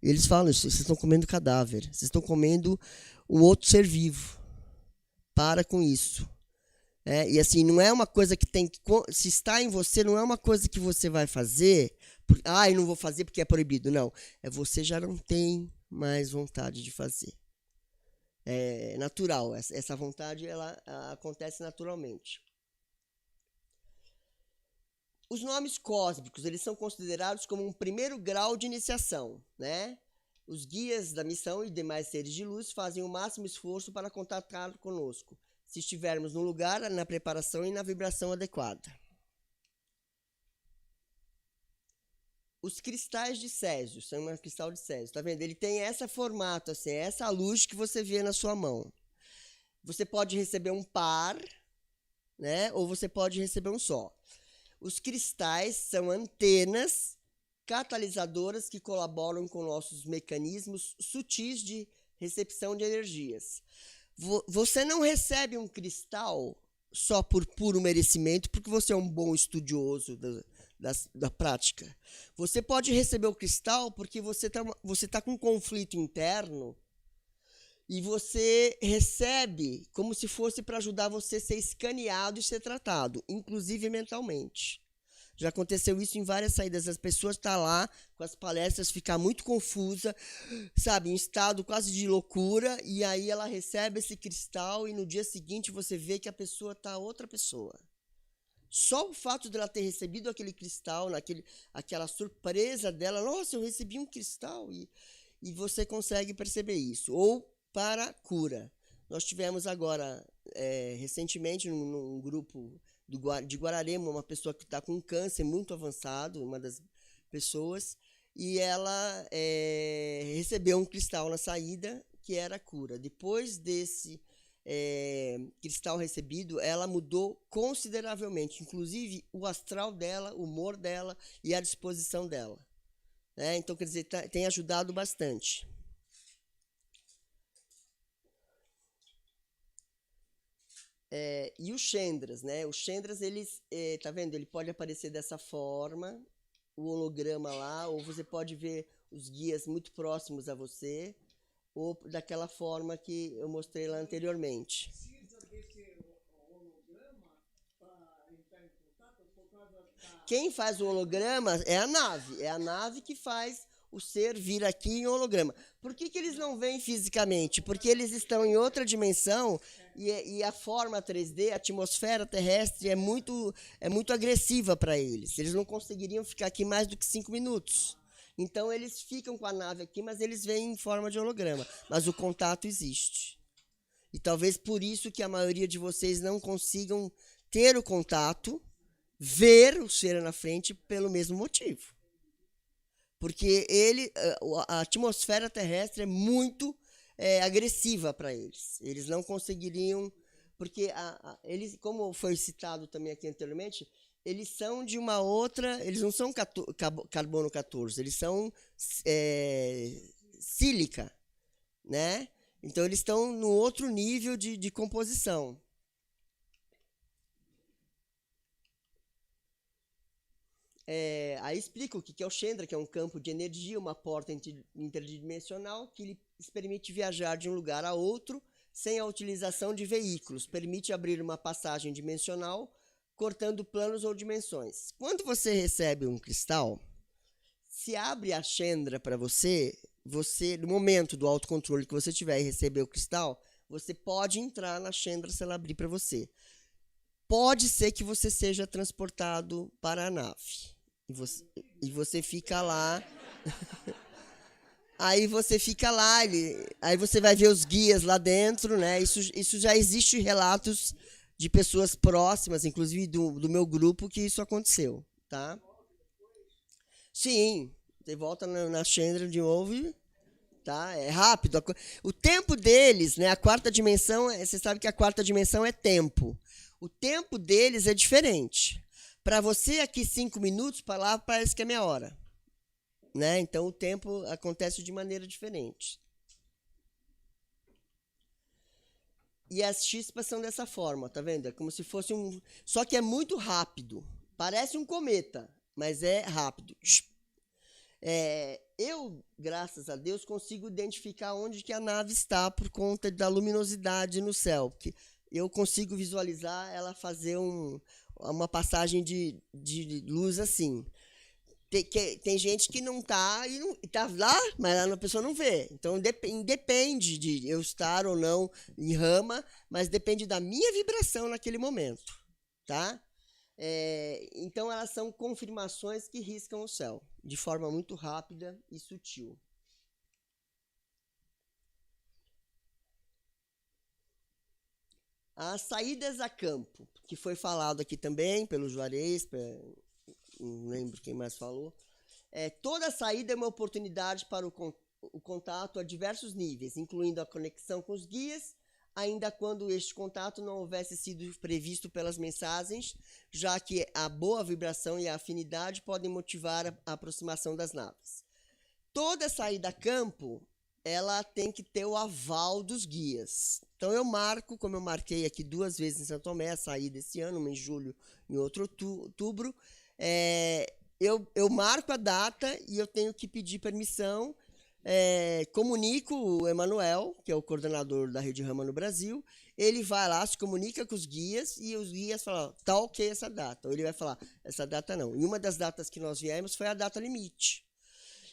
Eles falam isso, vocês estão comendo cadáver. Vocês estão comendo um outro ser vivo. Para com isso. E assim, não é uma coisa que tem que... Se está em você, não é uma coisa que você vai fazer... eu não vou fazer porque é proibido. Não, você já não tem mais vontade de fazer. É natural, essa vontade ela acontece naturalmente. Os nomes cósmicos, eles são considerados como um primeiro grau de iniciação, né? Os guias da missão e demais seres de luz fazem o máximo esforço para contatar conosco, se estivermos no lugar, na preparação e na vibração adequada. Os cristais de Césio, são um cristal de Césio, tá vendo? Ele tem esse formato, assim, essa luz que você vê na sua mão. Você pode receber um par, né? Ou você pode receber um só. Os cristais são antenas catalisadoras que colaboram com nossos mecanismos sutis de recepção de energias. Você não recebe um cristal só por puro merecimento, porque você é um bom estudioso da prática. Você pode receber o cristal porque você tá com um conflito interno e você recebe como se fosse para ajudar você a ser escaneado e ser tratado, inclusive mentalmente. Já aconteceu isso em várias saídas. As pessoas estão lá com as palestras, ficar muito confusa, sabe, em estado quase de loucura, e aí ela recebe esse cristal e no dia seguinte você vê que a pessoa está outra pessoa. Só o fato dela ter recebido aquele cristal, aquela surpresa dela, nossa, eu recebi um cristal, e você consegue perceber isso. Ou para cura. Nós tivemos agora, recentemente, num grupo de Guararema, uma pessoa que está com câncer muito avançado, uma das pessoas, e ela recebeu um cristal na saída, que era a cura. Depois desse cristal recebido, ela mudou consideravelmente, inclusive o astral dela, o humor dela e a disposição dela. Então, quer dizer, tem ajudado bastante. E os Chandras, né? Os Chandras, eles, tá vendo? Ele pode aparecer dessa forma, o holograma lá, ou você pode ver os guias muito próximos a você, ou daquela forma que eu mostrei lá anteriormente. Precisa desse holograma para entrar em contato por causa da... Quem faz o holograma é a nave. É a nave que faz o ser vir aqui em holograma. Por que eles não vêm fisicamente? Porque eles estão em outra dimensão e a forma 3D, a atmosfera terrestre é muito agressiva para eles. Eles não conseguiriam ficar aqui mais do que 5 minutos. Então, eles ficam com a nave aqui, mas eles vêm em forma de holograma. Mas o contato existe. E talvez por isso que a maioria de vocês não consigam ter o contato, ver o ser na frente, pelo mesmo motivo. Porque a atmosfera terrestre é muito agressiva para eles. Eles não conseguiriam... Porque eles, como foi citado também aqui anteriormente, eles são de uma outra... Eles não são carbono 14, eles são sílica, né? Então, eles estão no outro nível de composição. Aí explica o que é o Chandra, que é um campo de energia, uma porta interdimensional que lhe permite viajar de um lugar a outro sem a utilização de veículos. Permite abrir uma passagem dimensional, cortando planos ou dimensões. Quando você recebe um cristal, se abre a Chandra para você, no momento do autocontrole que você tiver e receber o cristal, você pode entrar na Chandra se ela abrir para você. Pode ser que você seja transportado para a nave. E você fica lá. Aí você fica lá, aí você vai ver os guias lá dentro, né? Isso já existe relatos de pessoas próximas, inclusive do meu grupo, que isso aconteceu, tá? Sim, você volta na Chandra de novo, tá? É rápido. O tempo deles, né? A quarta dimensão, você sabe que a quarta dimensão é tempo. O tempo deles é diferente. Para você aqui 5 minutos, para lá parece que é meia hora. Né? Então o tempo acontece de maneira diferente. E as chispas são dessa forma, tá vendo? É como se fosse um... Só que é muito rápido. Parece um cometa, mas é rápido. Eu, graças a Deus, consigo identificar onde que a nave está por conta da luminosidade no céu. Porque eu consigo visualizar ela fazer uma passagem de luz assim. Tem gente que não está e está lá, mas a pessoa não vê. Então, depende de eu estar ou não em rama, mas depende da minha vibração naquele momento. Tá? Então, elas são confirmações que riscam o céu, de forma muito rápida e sutil. As saídas a campo, que foi falado aqui também pelo Juarez, não lembro quem mais falou. Toda saída é uma oportunidade para o contato a diversos níveis, incluindo a conexão com os guias, ainda quando este contato não houvesse sido previsto pelas mensagens, já que a boa vibração e a afinidade podem motivar a aproximação das naves. Toda saída a campo, ela tem que ter o aval dos guias. Então eu marco, como eu marquei aqui 2 vezes em São Tomé, a saída esse ano, uma em julho e outra em outubro, eu marco a data e eu tenho que pedir permissão, comunico o Emanuel, que é o coordenador da Rede Rama no Brasil, ele vai lá, se comunica com os guias e os guias falam, tá ok essa data. Ou ele vai falar, essa data não. E uma das datas que nós viemos foi a data limite.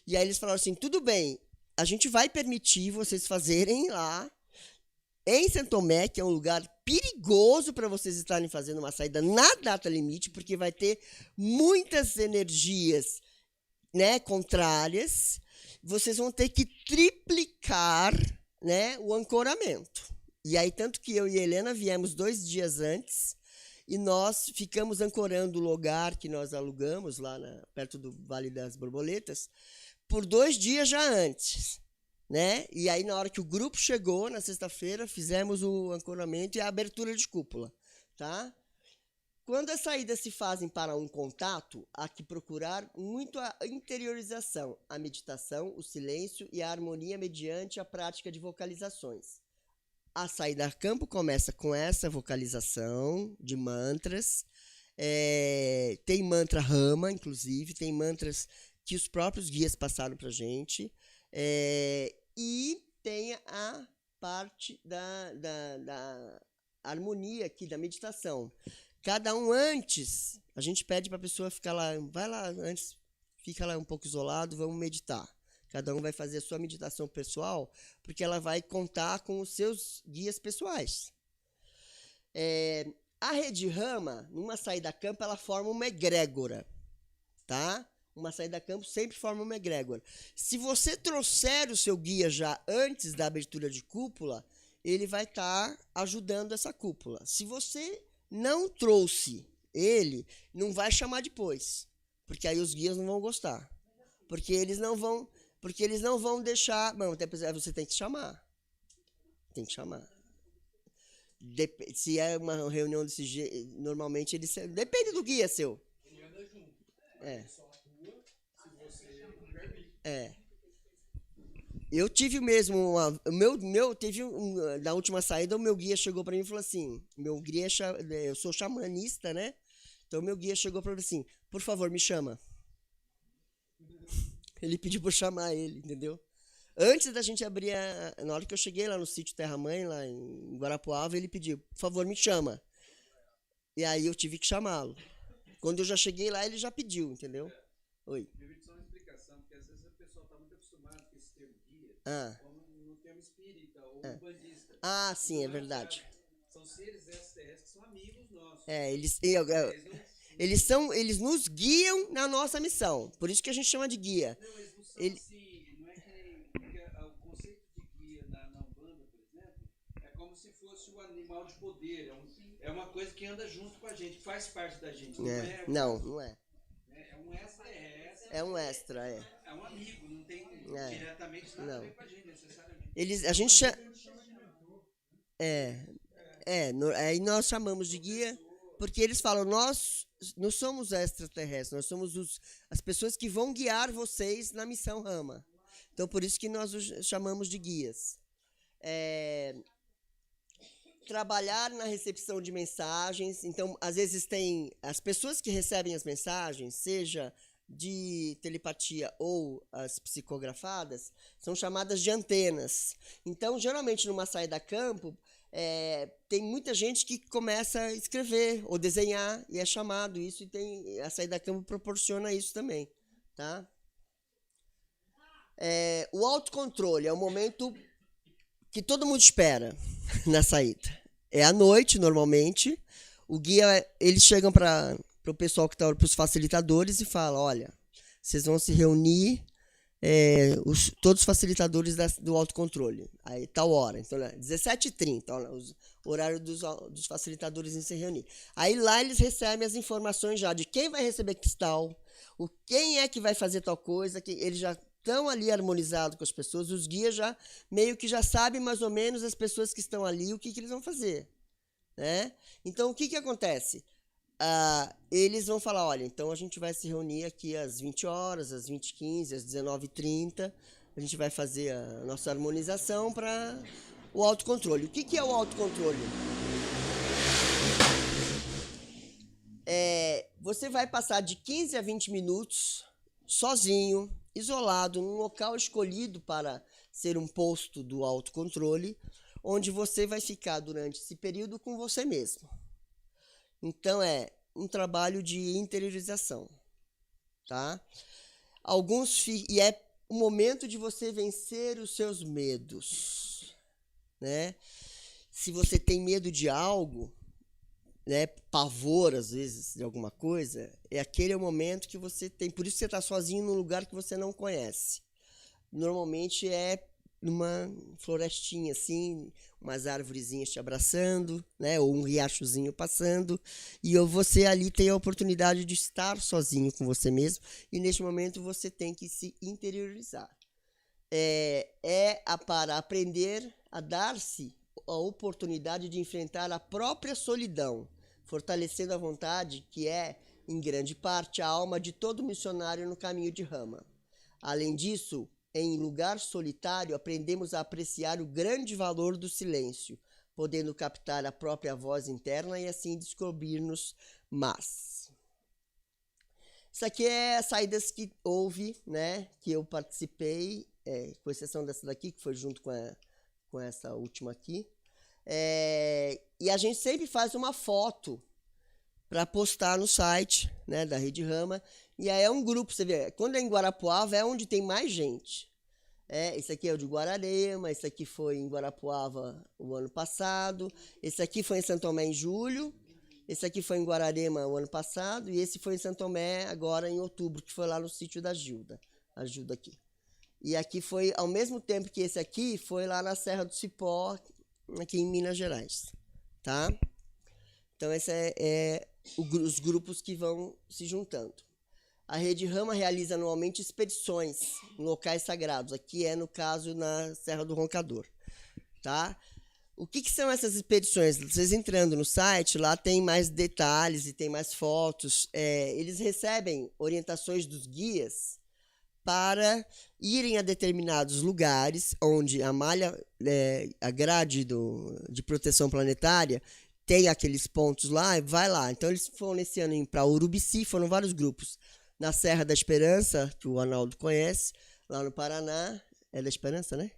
E aí eles falaram assim, tudo bem, a gente vai permitir vocês fazerem lá em São Tomé, que é um lugar perigoso para vocês estarem fazendo uma saída na data limite, porque vai ter muitas energias, né, contrárias. Vocês vão ter que triplicar, né, o ancoramento. E aí, tanto que eu e a Helena viemos 2 dias antes e nós ficamos ancorando o lugar que nós alugamos lá perto do Vale das Borboletas por 2 dias já antes, né? E aí, na hora que o grupo chegou, na sexta-feira, fizemos o ancoramento e a abertura de cúpula, tá? Quando as saídas se fazem para um contato, há que procurar muito a interiorização, a meditação, o silêncio e a harmonia mediante a prática de vocalizações. A saída a campo começa com essa vocalização de mantras. Tem mantra Rama, inclusive, tem mantras que os próprios guias passaram para a gente. E tem a parte da harmonia aqui, da meditação. Cada um antes, a gente pede para a pessoa ficar lá, vai lá antes, fica lá um pouco isolado, vamos meditar. Cada um vai fazer a sua meditação pessoal, porque ela vai contar com os seus guias pessoais. A rede Rama, numa saída a campo, ela forma uma egrégora, tá? Uma saída a campo sempre forma uma egrégora. Se você trouxer o seu guia já antes da abertura de cúpula, ele vai estar ajudando essa cúpula. Se você não trouxe ele, não vai chamar depois, porque aí os guias não vão gostar, porque eles não vão deixar, não, você tem que chamar, se é uma reunião desse jeito, normalmente eles, depende do guia seu, eu tive mesmo na última saída, o meu guia chegou para mim e falou assim, eu sou xamanista, né? Então, o meu guia chegou para mim assim, por favor, me chama. Ele pediu para chamar ele, entendeu? Antes da gente abrir, na hora que eu cheguei lá no sítio Terra Mãe, lá em Guarapuava, ele pediu, por favor, me chama. E aí eu tive que chamá-lo. Quando eu já cheguei lá, ele já pediu, entendeu? Oi. Como no termo espírita ou bandista. Sim, é verdade. São seres extraterrestres que são amigos nossos. Eles nos guiam na nossa missão. Por isso que a gente chama de guia. Não, eles não são assim, não é que o conceito de guia na Umbanda, por exemplo, é como se fosse um animal de poder. É uma coisa que anda junto com a gente, faz parte da gente. Não é. É um extraterrestre. É um extra, É um amigo, não tem diretamente nada a ver com a gente, necessariamente. A gente chama... aí nós chamamos de guia, porque eles falam, nós não somos extraterrestres, nós somos as pessoas que vão guiar vocês na missão Rama. Então, por isso que nós os chamamos de guias. Trabalhar na recepção de mensagens. Então, às vezes tem as pessoas que recebem as mensagens, seja de telepatia ou as psicografadas, são chamadas de antenas. Então, geralmente, numa saída a campo, tem muita gente que começa a escrever ou desenhar e é chamado isso, e a saída a campo proporciona isso também, tá? O autocontrole é o momento que todo mundo espera na saída. É à noite, normalmente. O guia, eles chegam para o pessoal que está, para os facilitadores, e falam, olha, vocês vão se reunir, todos os facilitadores do autocontrole, aí tal hora, então 17h30, o horário dos facilitadores em se reunir. Aí lá eles recebem as informações já de quem vai receber cristal, quem é que vai fazer tal coisa, que eles já estão ali harmonizados com as pessoas, os guias já meio que já sabem mais ou menos as pessoas que estão ali, o que eles vão fazer, né? Então, o que acontece? Eles vão falar, olha, então a gente vai se reunir aqui às 20 horas, às 20h15, às 19h30, a gente vai fazer a nossa harmonização para o autocontrole. O que é o autocontrole? Você vai passar de 15 a 20 minutos sozinho, isolado, num local escolhido para ser um posto do autocontrole, onde você vai ficar durante esse período com você mesmo. Então, é um trabalho de interiorização, tá? E é o momento de você vencer os seus medos, né? se você tem medo de algo, né, pavor às vezes de alguma coisa, aquele é o momento que você tem. Por isso que você está sozinho num lugar que você não conhece. Normalmente é numa florestinha assim, umas arvorezinhas te abraçando, né, ou um riachozinho passando, e você ali tem a oportunidade de estar sozinho com você mesmo, e neste momento você tem que se interiorizar. Para aprender a dar-se a oportunidade de enfrentar a própria solidão, fortalecendo a vontade que é, em grande parte, a alma de todo missionário no caminho de Rama. Além disso, em lugar solitário, aprendemos a apreciar o grande valor do silêncio, podendo captar a própria voz interna e assim descobrir-nos mais. Isso aqui é as saídas que houve, né, que eu participei, com exceção dessa daqui, que foi junto com essa última aqui. E a gente sempre faz uma foto para postar no site, né, da Rede Rama. E aí é um grupo, você vê, quando é em Guarapuava é onde tem mais gente. Esse aqui é o de Guararema, esse aqui foi em Guarapuava o ano passado, esse aqui foi em Santo Tomé em julho, esse aqui foi em Guararema o ano passado, e esse foi em Santo Tomé agora em outubro, que foi lá no sítio da Gilda, a Gilda aqui. E aqui foi, ao mesmo tempo que esse aqui, foi lá na Serra do Cipó, aqui em Minas Gerais, tá? Então, esse os grupos que vão se juntando. A Rede Rama realiza anualmente expedições em locais sagrados. Aqui no caso, na Serra do Roncador, tá? O que são essas expedições? Vocês entrando no site, lá tem mais detalhes e tem mais fotos. Eles recebem orientações dos guias para irem a determinados lugares onde a malha, a grade de proteção planetária tem aqueles pontos lá e vai lá. Então, eles foram esse ano para Urubici, foram vários grupos. Na Serra da Esperança, que o Arnaldo conhece, lá no Paraná. É da Esperança, né?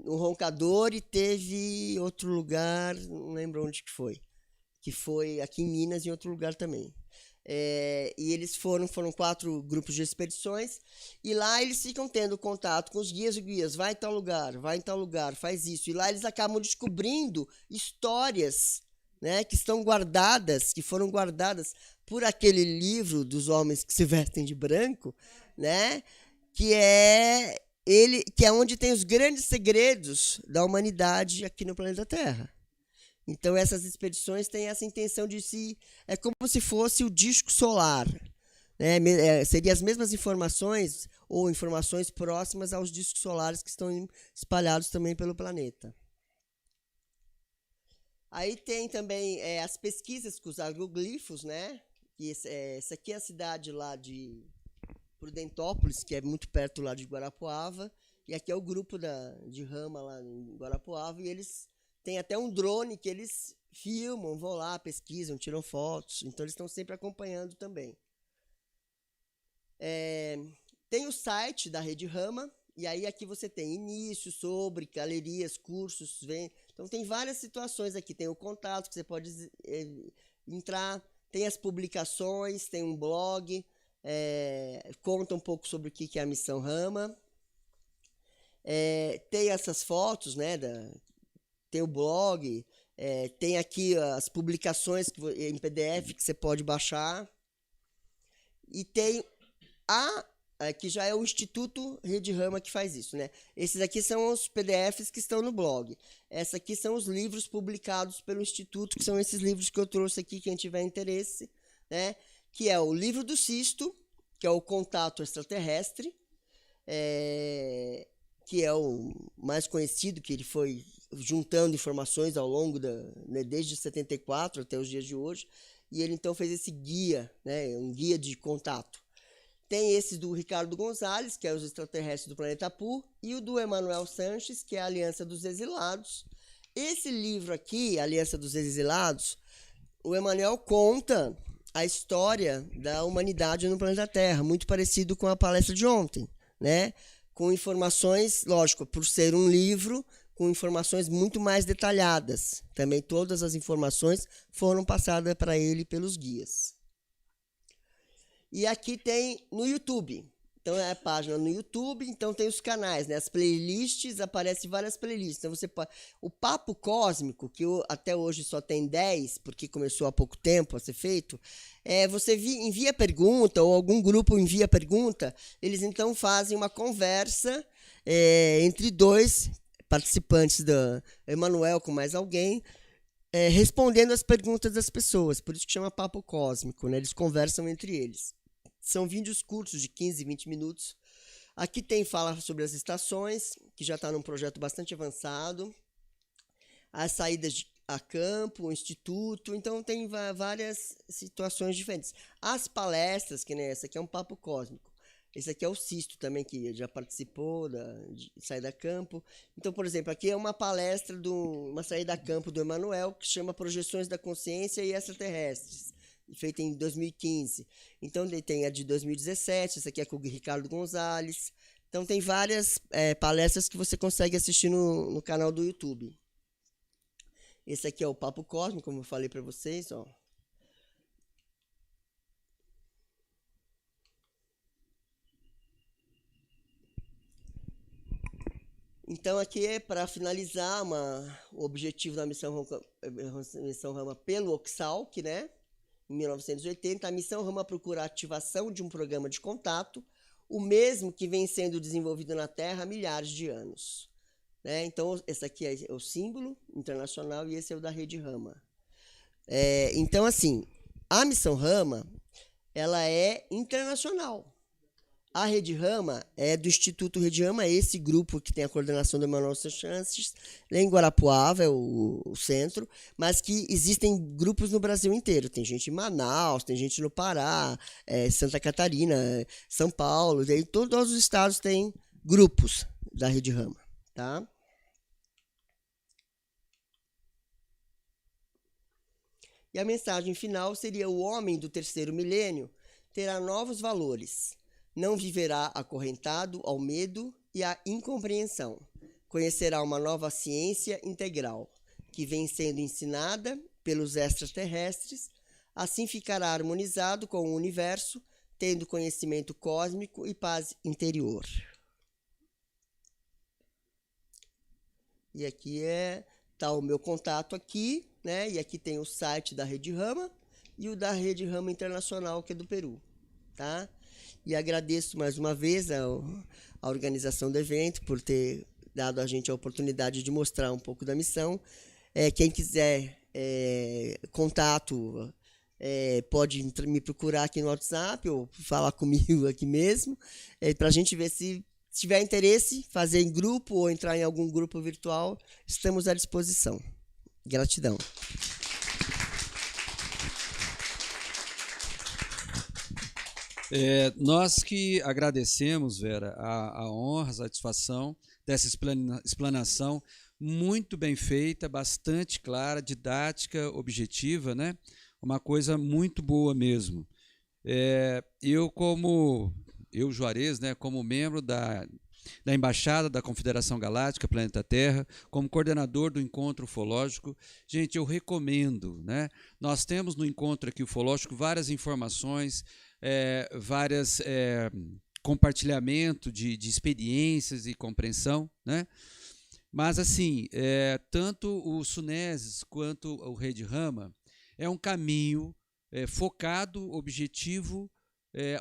No Roncador, e teve outro lugar, não lembro onde que foi aqui em Minas e em outro lugar também. E eles foram 4 grupos de expedições, e lá eles ficam tendo contato com os guias e guias, vai em tal lugar, faz isso. E lá eles acabam descobrindo histórias, né, que foram guardadas por aquele livro dos homens que se vestem de branco, né, que é onde tem os grandes segredos da humanidade aqui no planeta Terra. Então, essas expedições têm essa intenção de é como se fosse o disco solar, né? Seriam as mesmas informações ou informações próximas aos discos solares que estão espalhados também pelo planeta. Aí tem também as pesquisas com os agroglifos, né? Essa aqui é a cidade lá de Prudentópolis, que é muito perto lá de Guarapuava, e aqui é o grupo de Rama lá em Guarapuava, e eles têm até um drone que eles filmam, vão lá, pesquisam, tiram fotos, então eles estão sempre acompanhando também. Tem o site da Rede Rama, e aí aqui você tem início, sobre, galerias, cursos, então tem várias situações aqui, tem o contato que você pode entrar, tem as publicações, tem um blog, conta um pouco sobre o que é a Missão Rama, tem essas fotos, né, tem o blog, tem aqui as publicações em PDF que você pode baixar, e tem que já é o Instituto Rede Rama que faz isso, né? Esses aqui são os PDFs que estão no blog. Essa aqui são os livros publicados pelo Instituto, que são esses livros que eu trouxe aqui, quem tiver interesse, né? Que é o Livro do Cisto, que é o Contato Extraterrestre, que é o mais conhecido, que ele foi juntando informações ao longo né, desde 74 até os dias de hoje, e ele então fez esse guia, né, um guia de contato. Tem esse do Ricardo Gonzalez, que é os extraterrestres do planeta Pu, e o do Emanuel Sanches, que é a Aliança dos Exilados. Esse livro aqui, Aliança dos Exilados, o Emanuel conta a história da humanidade no planeta Terra, muito parecido com a palestra de ontem, né? Com informações, lógico, por ser um livro, com informações muito mais detalhadas. Também todas as informações foram passadas para ele pelos guias. E aqui tem no YouTube. Então é a página no YouTube, então tem os canais, né? As playlists, aparecem várias playlists. Então você pode... O Papo Cósmico, que até hoje só tem 10, porque começou há pouco tempo a ser feito, você envia pergunta, ou algum grupo envia pergunta, eles então fazem uma conversa entre dois participantes da Emanuel com mais alguém, respondendo as perguntas das pessoas. Por isso que chama Papo Cósmico, né? Eles conversam entre eles. São vídeos curtos de 15, 20 minutos. Aqui fala sobre as estações, que já está num projeto bastante avançado. As saídas a campo, o instituto. Então, tem várias situações diferentes. As palestras, que nem essa aqui é um Papo Cósmico. Esse aqui é o Sisto também, que já participou de saída a campo. Então, por exemplo, aqui é uma palestra, uma saída a campo do Emanuel, que chama Projeções da Consciência e Extraterrestres, feita em 2015. Então, tem a de 2017, essa aqui é com o Ricardo Gonzalez. Então, tem várias palestras que você consegue assistir no canal do YouTube. Esse aqui é o Papo Cósmico, como eu falei para vocês, ó. Então, aqui é para finalizar o objetivo da Missão Rama pelo Oxalc, né? Em 1980, a Missão Rama procura a ativação de um programa de contato, o mesmo que vem sendo desenvolvido na Terra há milhares de anos. Né? Então, esse aqui é o símbolo internacional e esse é o da Rede Rama. Então, assim, a Missão Rama, ela é internacional. A Rede Rama é do Instituto Rede Rama, esse grupo que tem a coordenação do Emanuel Sanches, lá em Guarapuava, é o centro, mas que existem grupos no Brasil inteiro. Tem gente em Manaus, tem gente no Pará, Santa Catarina, São Paulo, em todos os estados tem grupos da Rede Rama. Tá? E a mensagem final seria: o homem do terceiro milênio terá novos valores. Não viverá acorrentado ao medo e à incompreensão. Conhecerá uma nova ciência integral, que vem sendo ensinada pelos extraterrestres. Assim ficará harmonizado com o universo, tendo conhecimento cósmico e paz interior. E aqui está o meu contato aqui, né? E aqui tem o site da Rede Rama e o da Rede Rama Internacional, que é do Peru, tá? E agradeço mais uma vez a organização do evento por ter dado a gente a oportunidade de mostrar um pouco da missão. Quem quiser contato, pode me procurar aqui no WhatsApp ou falar comigo aqui mesmo, para a gente ver se tiver interesse, fazer em grupo ou entrar em algum grupo virtual, estamos à disposição. Gratidão. Nós que agradecemos, Vera, a honra, a satisfação dessa explanação muito bem feita, bastante clara, didática, objetiva, né? Uma coisa muito boa mesmo. Eu, Juarez, né, como membro da Embaixada da Confederação Galáctica Planeta Terra, como coordenador do Encontro Ufológico, gente, eu recomendo, né? Nós temos no Encontro aqui Ufológico várias informações, várias compartilhamento de experiências e compreensão, né? Mas assim, tanto o SUNESES quanto o Rede Rama é um caminho focado, objetivo,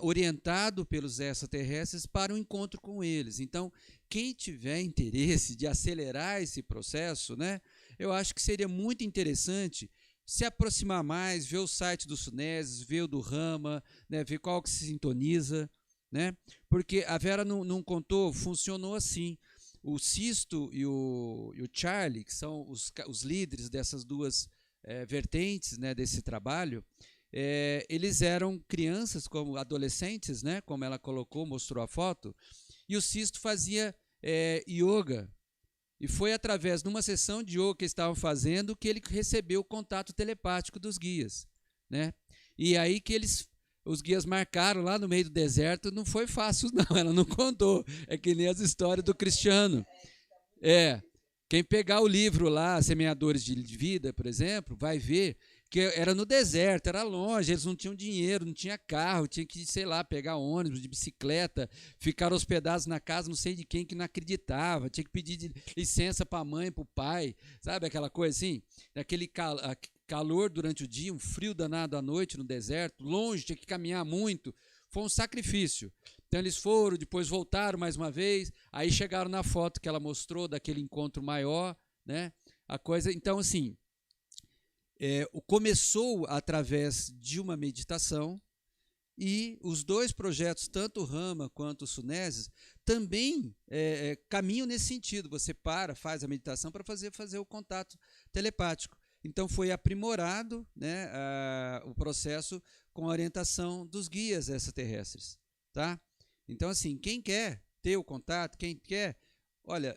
orientado pelos extraterrestres para um encontro com eles. Então, quem tiver interesse de acelerar esse processo, né, eu acho que seria muito interessante se aproximar mais, ver o site do SUNESES, ver o do Rama, né, ver qual que se sintoniza, né? Porque a Vera não contou, funcionou assim. O Sisto e o Charlie, que são os líderes dessas duas vertentes, né, desse trabalho, eles eram crianças, como adolescentes, né, como ela colocou, mostrou a foto, e o Sisto fazia yoga. E foi através de uma sessão de yoga que estavam fazendo que ele recebeu o contato telepático dos guias, né? E aí que os guias marcaram lá no meio do deserto. Não foi fácil, não, ela não contou. É que nem as histórias do Cristiano. Quem pegar o livro lá, Semeadores de Vida, por exemplo, vai ver porque era no deserto, era longe, eles não tinham dinheiro, não tinha carro, tinha que, sei lá, pegar ônibus, de bicicleta, ficar hospedados na casa não sei de quem que não acreditava, tinha que pedir licença para a mãe, para o pai, sabe aquela coisa assim? Aquele calor durante o dia, um frio danado à noite no deserto, longe, tinha que caminhar muito, foi um sacrifício. Então eles foram, depois voltaram mais uma vez, aí chegaram na foto que ela mostrou daquele encontro maior, né? A coisa, então assim, começou através de uma meditação, e os dois projetos, tanto o Rama quanto o Sunesis, também caminham nesse sentido. Você faz a meditação para fazer o contato telepático. Então foi aprimorado, né, o processo com a orientação dos guias extraterrestres. Tá? Então, assim, quem quer ter o contato, quem quer, olha,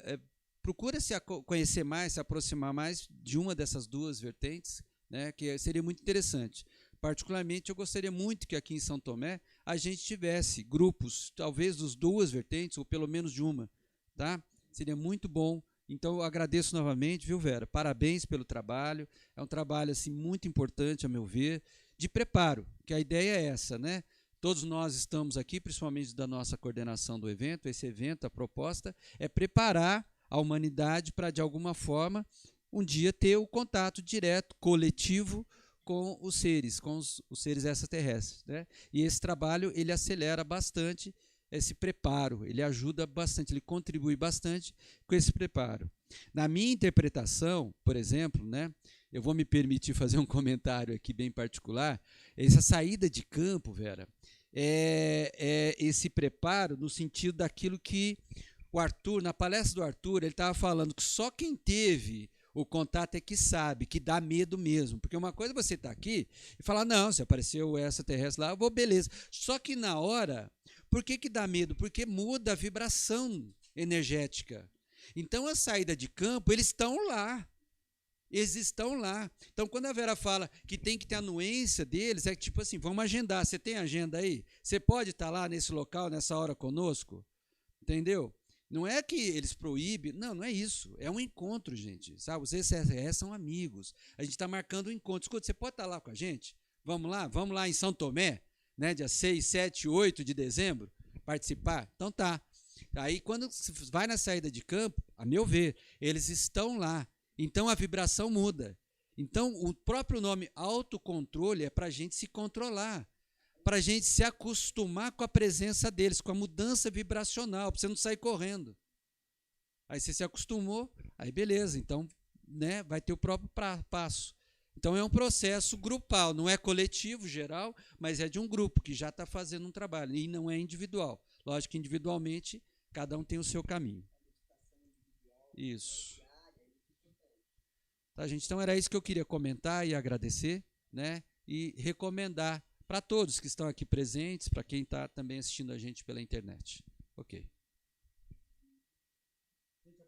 procura se conhecer mais, se aproximar mais de uma dessas duas vertentes, né, que seria muito interessante. Particularmente, eu gostaria muito que aqui em São Tomé a gente tivesse grupos, talvez das duas vertentes, ou pelo menos de uma. Tá? Seria muito bom. Então, eu agradeço novamente, viu, Vera? Parabéns pelo trabalho. É um trabalho assim, muito importante, a meu ver, de preparo, que a ideia é essa, né? Todos nós estamos aqui, principalmente da nossa coordenação do evento. Esse evento, a proposta é preparar a humanidade para, de alguma forma, um dia ter o contato direto, coletivo, com os seres extraterrestres, né? E esse trabalho ele acelera bastante esse preparo, ele ajuda bastante, ele contribui bastante com esse preparo. Na minha interpretação, por exemplo, né, eu vou me permitir fazer um comentário aqui bem particular, essa saída de campo, Vera, é esse preparo no sentido daquilo que o Arthur, na palestra do Arthur, ele estava falando que só quem teve o contato é que sabe, que dá medo mesmo. Porque uma coisa é você estar aqui e falar, não, se apareceu o extraterrestre lá, eu vou, beleza. Só que na hora, por que dá medo? Porque muda a vibração energética. Então, a saída de campo, eles estão lá. Eles estão lá. Então, quando a Vera fala que tem que ter a anuência deles, é tipo assim, vamos agendar. Você tem agenda aí? Você pode estar lá nesse local, nessa hora conosco? Entendeu? Não é que eles proíbem, não é isso. É um encontro, gente. Sabe? Os extraterrestres são amigos. A gente está marcando um encontro. Escuta, você pode estar lá com a gente? Vamos lá em São Tomé, né, dia 6, 7, 8 de dezembro, participar? Então tá. Aí quando vai na saída de campo, a meu ver, eles estão lá. Então a vibração muda. Então o próprio nome autocontrole é para a gente se controlar, para a gente se acostumar com a presença deles, com a mudança vibracional, para você não sair correndo. Aí você se acostumou, aí beleza, então, né, vai ter o próprio passo. Então é um processo grupal, não é coletivo, geral, mas é de um grupo que já está fazendo um trabalho, e não é individual. Lógico que individualmente, cada um tem o seu caminho. Isso. Tá, gente? Então era isso que eu queria comentar e agradecer, né, e recomendar para todos que estão aqui presentes, para quem está também assistindo a gente pela internet. Ok.